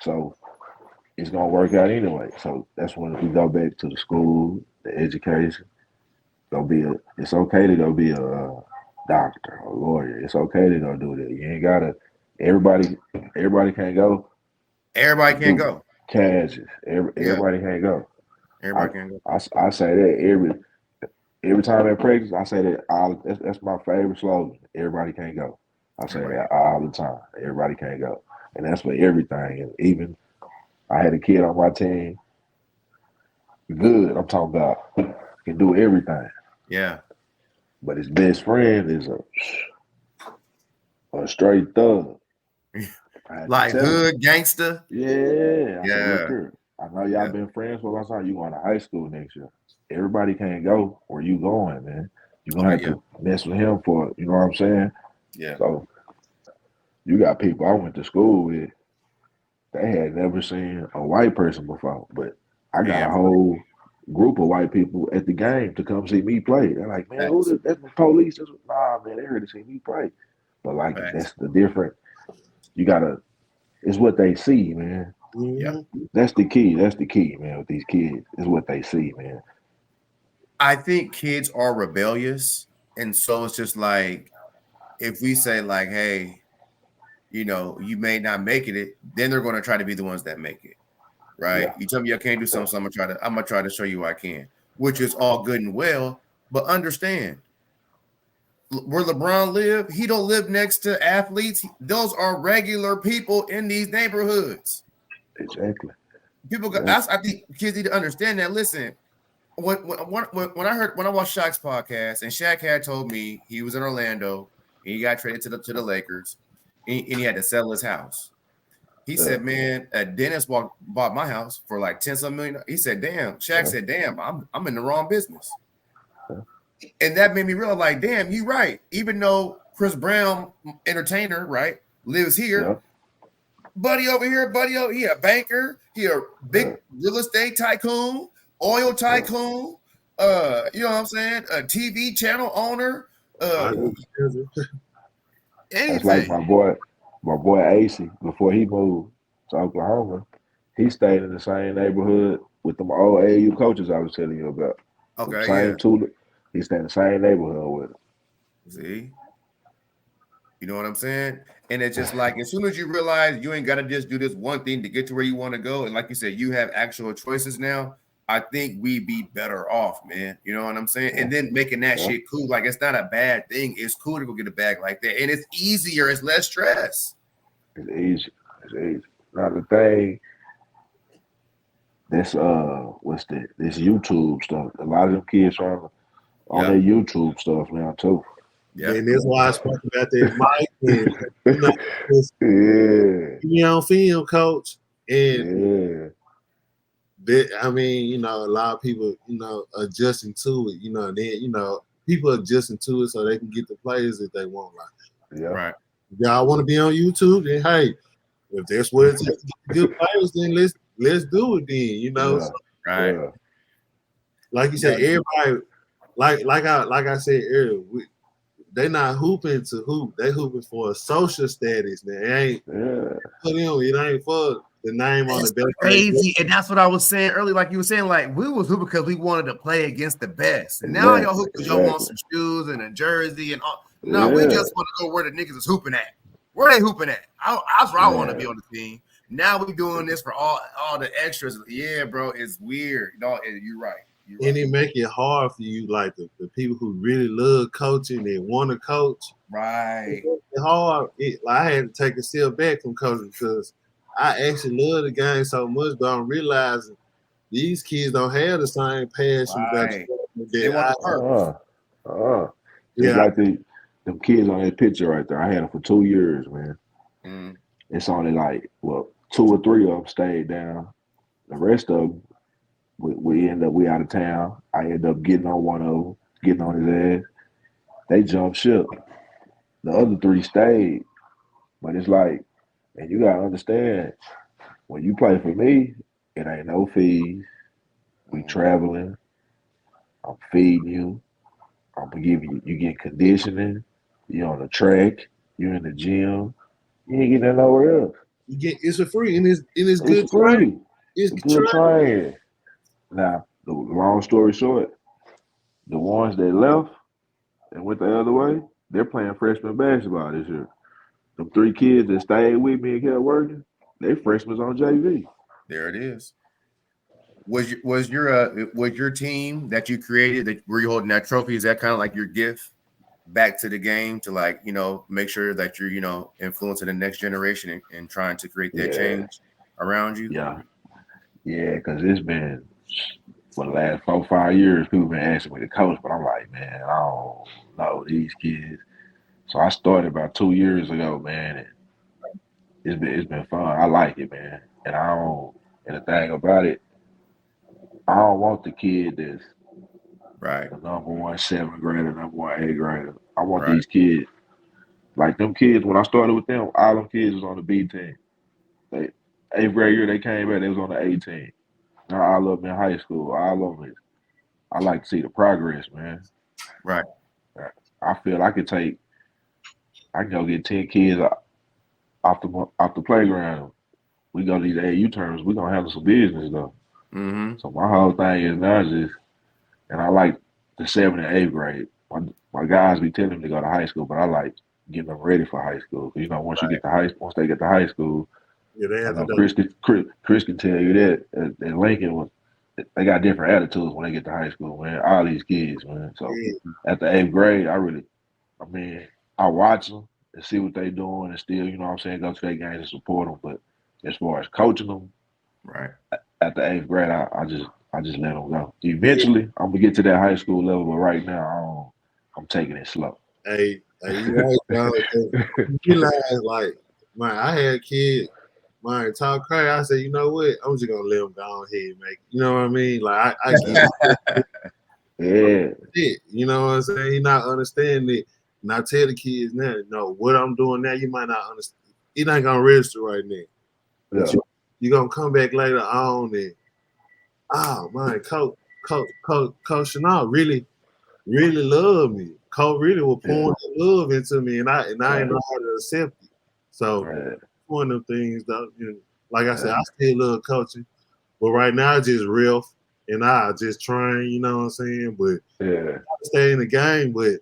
So it's gonna work out anyway. So that's when we go back to the school, the education. It's okay to go be a doctor, a lawyer. It's okay to go do that. You ain't gotta. Everybody can't go. Everybody can't go. Cashes. Everybody can't go. Everybody can't go. I say that every time I practice. I say that that's my favorite slogan. Everybody can't go. I say that all the time. Everybody can't go, and that's for everything. And even I had a kid on my team. Good. I'm talking about can do everything. Yeah. But his best friend is a straight thug. Like hood gangster. Yeah. I said, look Yeah. here. I know y'all been friends for a long time. You going to high school next year. Everybody can't go where you going, man. You're gonna have to mess with him for it. You know what I'm saying? Yeah. So you got people I went to school with, they had never seen a white person before. But I got a whole group of white people at the game to come see me play. They're like, man, that's the police. Nah, man, they here to see me play. But like that's the different. You gotta. It's what they see, man. Yeah. That's the key. That's the key, man. With these kids, is what they see, man. I think kids are rebellious, and so it's just like if we say like, hey, you know, you may not make it, then they're going to try to be the ones that make it, right? Yeah. You tell me I can't do something, so I'm gonna try to show you I can, which is all good and well, but understand where LeBron live, he don't live next to athletes. Those are regular people in these neighborhoods. Exactly. People, I think kids need to understand that. Listen, when I watched Shaq's podcast, and Shaq had told me he was in Orlando and he got traded to the Lakers, and he had to sell his house. He said, "Man, Dennis bought my house for like 10-some million." He said, "Damn." Shaq said, "Damn, I'm in the wrong business," and that made me realize, like, "Damn, you right." Even though Chris Brown, entertainer, right, lives here. Buddy over here, he a banker, he a big real estate tycoon, oil tycoon, you know what I'm saying? A TV channel owner, That's like my boy AC, before he moved to Oklahoma, he stayed in the same neighborhood with them old AAU coaches I was telling you about. Okay, same two, he stayed in the same neighborhood with them. See? You know what I'm saying? And it's just like, as soon as you realize you ain't got to just do this one thing to get to where you want to go, and like you said, you have actual choices now, I think we'd be better off, man. You know what I'm saying? And then making that shit cool. Like, it's not a bad thing. It's cool to go get a bag like that. And it's easier. It's less stress. It's easy. Now the thing, this this YouTube stuff. A lot of them kids are on their YouTube stuff now too. Yeah. And that's why I spoke about that mic. You on film, coach. And I mean, you know, a lot of people, you know, adjusting to it, you know, then, you know, people adjusting to it so they can get the players that they want. Like, right. If y'all want to be on YouTube, then hey, if that's what it takes to get good players, then let's do it then, you know. Yeah. So, right. Like you said, everybody, like I said earlier, they not hooping to hoop. They hooping for a social status. They ain't for them. It ain't for the name on the best. Crazy, and that's what I was saying earlier. Like you were saying, like we was hooping because we wanted to play against the best. And now y'all hoop because y'all want some shoes and a jersey and all. No, we just want to go where the niggas is hooping at. Where they hooping at? That's where I want to be on the team. Now we doing this for all the extras. Yeah, bro, it's weird. No, you're right. And it make it hard for you, like the people who really love coaching and want to coach. Right. It's hard. I had to take a step back from coaching because I actually love the game so much, but I'm realizing these kids don't have the same passion. Right. It's like them kids on that picture right there. I had them for 2 years, man. It's only like 2 or 3 of them stayed down. The rest of them, we out of town. I end up getting on one of them, getting on his ass. They jumped ship. The other 3 stayed. But it's like, and you gotta understand, when you play for me, it ain't no fees. We traveling. I'm feeding you. I'm gonna give you get conditioning. You on the track. You in the gym. You ain't getting that nowhere else. It's for free, and it's good free. Training. It's good training. Now, the long story short, the ones that left and went the other way, they're playing freshman basketball this year. The 3 kids that stayed with me and kept working, they freshmen on JV. There it is. Was your team that you created, that were you holding that trophy? Is that kind of like your gift back to the game to, like, you know, make sure that you're, you know, influencing the next generation and trying to create that change around you? Yeah, because it's been for the last 4 or 5 years, people been asking me to coach, but I'm like, man, I don't know these kids. So I started about 2 years ago, man, and it's been fun. I like it, man. And I don't. And the thing about it, I don't want the kid that's Right. the number one seventh grader, number one eighth grader. I want Right. these kids like them kids. When I started with them, all them kids was on the B team. They eighth grade year they came back, they was on the A team. Now all of them in high school. All of them is. I like to see the progress, man. Right. I feel I can go get 10 kids off the playground. We go to these AU terms. We gonna handle some business though. Mm-hmm. So my whole thing is now just, and I like the 7th and 8th grade. My guys be telling me to go to high school, but I like getting them ready for high school. You know, once they get to high school, Yeah, they I have to know do. Chris can tell you that at Lincoln they got different attitudes when they get to high school, man. All these kids, man. So Yeah. at the 8th grade, I watch them and see what they doing and still, you know what I'm saying, go to their games and support them. But as far as coaching them, Right. at the 8th grade, I just let them go. Eventually, I'm gonna get to that high school level, but right now, I'm taking it slow. Hey, you right, dog. You realize, like, man, I had a kid, man, talk crazy. I said, you know what? I'm just gonna let him go ahead and make it. You know what I mean? Like, I get Yeah, it. You know what I'm saying? He not understanding it. And I tell the kids now, no, what I'm doing now, you might not understand. It ain't gonna register right now. But yeah, you gonna come back later on and man, Coach Chanel really loved me. Coach really was pouring love into me, and I ain't know how to accept it. So one of them things, though, like I said, I still love coaching, but right now I just riff and I just train. You know what I'm saying? But I stay in the game, but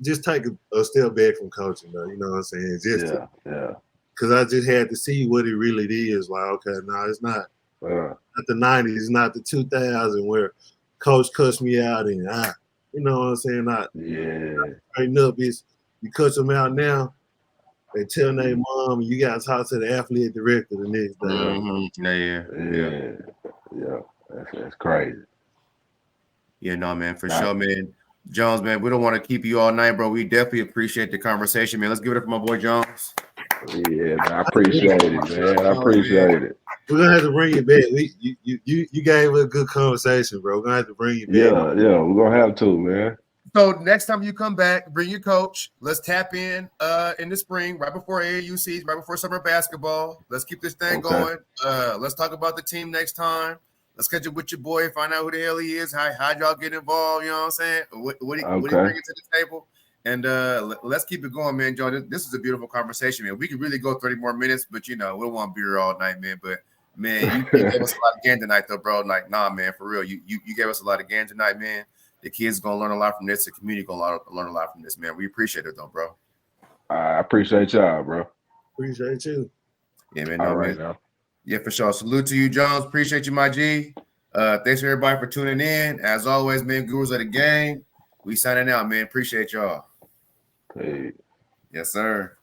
just take a step back from coaching, though. You know what I'm saying? Just because I just had to see what it really is. Like, okay, no, it's not. Not the 90s, it's not the 2000 where coach cussed me out and you know what I'm saying? Straighten up is you cut them out now, they tell their mom and you gotta talk to the athletic director the next day. Yeah. That's crazy. Yeah, no, man, for sure, man. Jones, man, we don't want to keep you all night, bro. We definitely appreciate the conversation, man. Let's give it up for my boy Jones. Yeah, man, I appreciate it, man. I appreciate it. We're gonna have to bring you back. You gave a good conversation, bro. We're gonna have to bring you back. Yeah, we're gonna have to, man. So next time you come back, bring your coach. Let's tap in the spring, right before AAU season, right before summer basketball. Let's keep this thing going. Let's talk about the team next time. Let's catch up with your boy, find out who the hell he is, how y'all get involved, you know what I'm saying? What he bringing to the table. And let's keep it going, man, Joe. This is a beautiful conversation, man. We could really go 30 more minutes, but, we don't want to be here all night, man. But, man, you gave us a lot of game tonight, though, bro. Like, nah, man, for real. You gave us a lot of game tonight, man. The kids going to learn a lot from this. The community going to learn a lot from this, man. We appreciate it, though, bro. I appreciate y'all, bro. Appreciate you. Yeah, man. No, man. Now. Yeah, for sure. Salute to you, Jones. Appreciate you, my G. Thanks for everybody for tuning in. As always, man, Gurus of the Game. We signing out, man. Appreciate y'all. Hey. Yes, sir.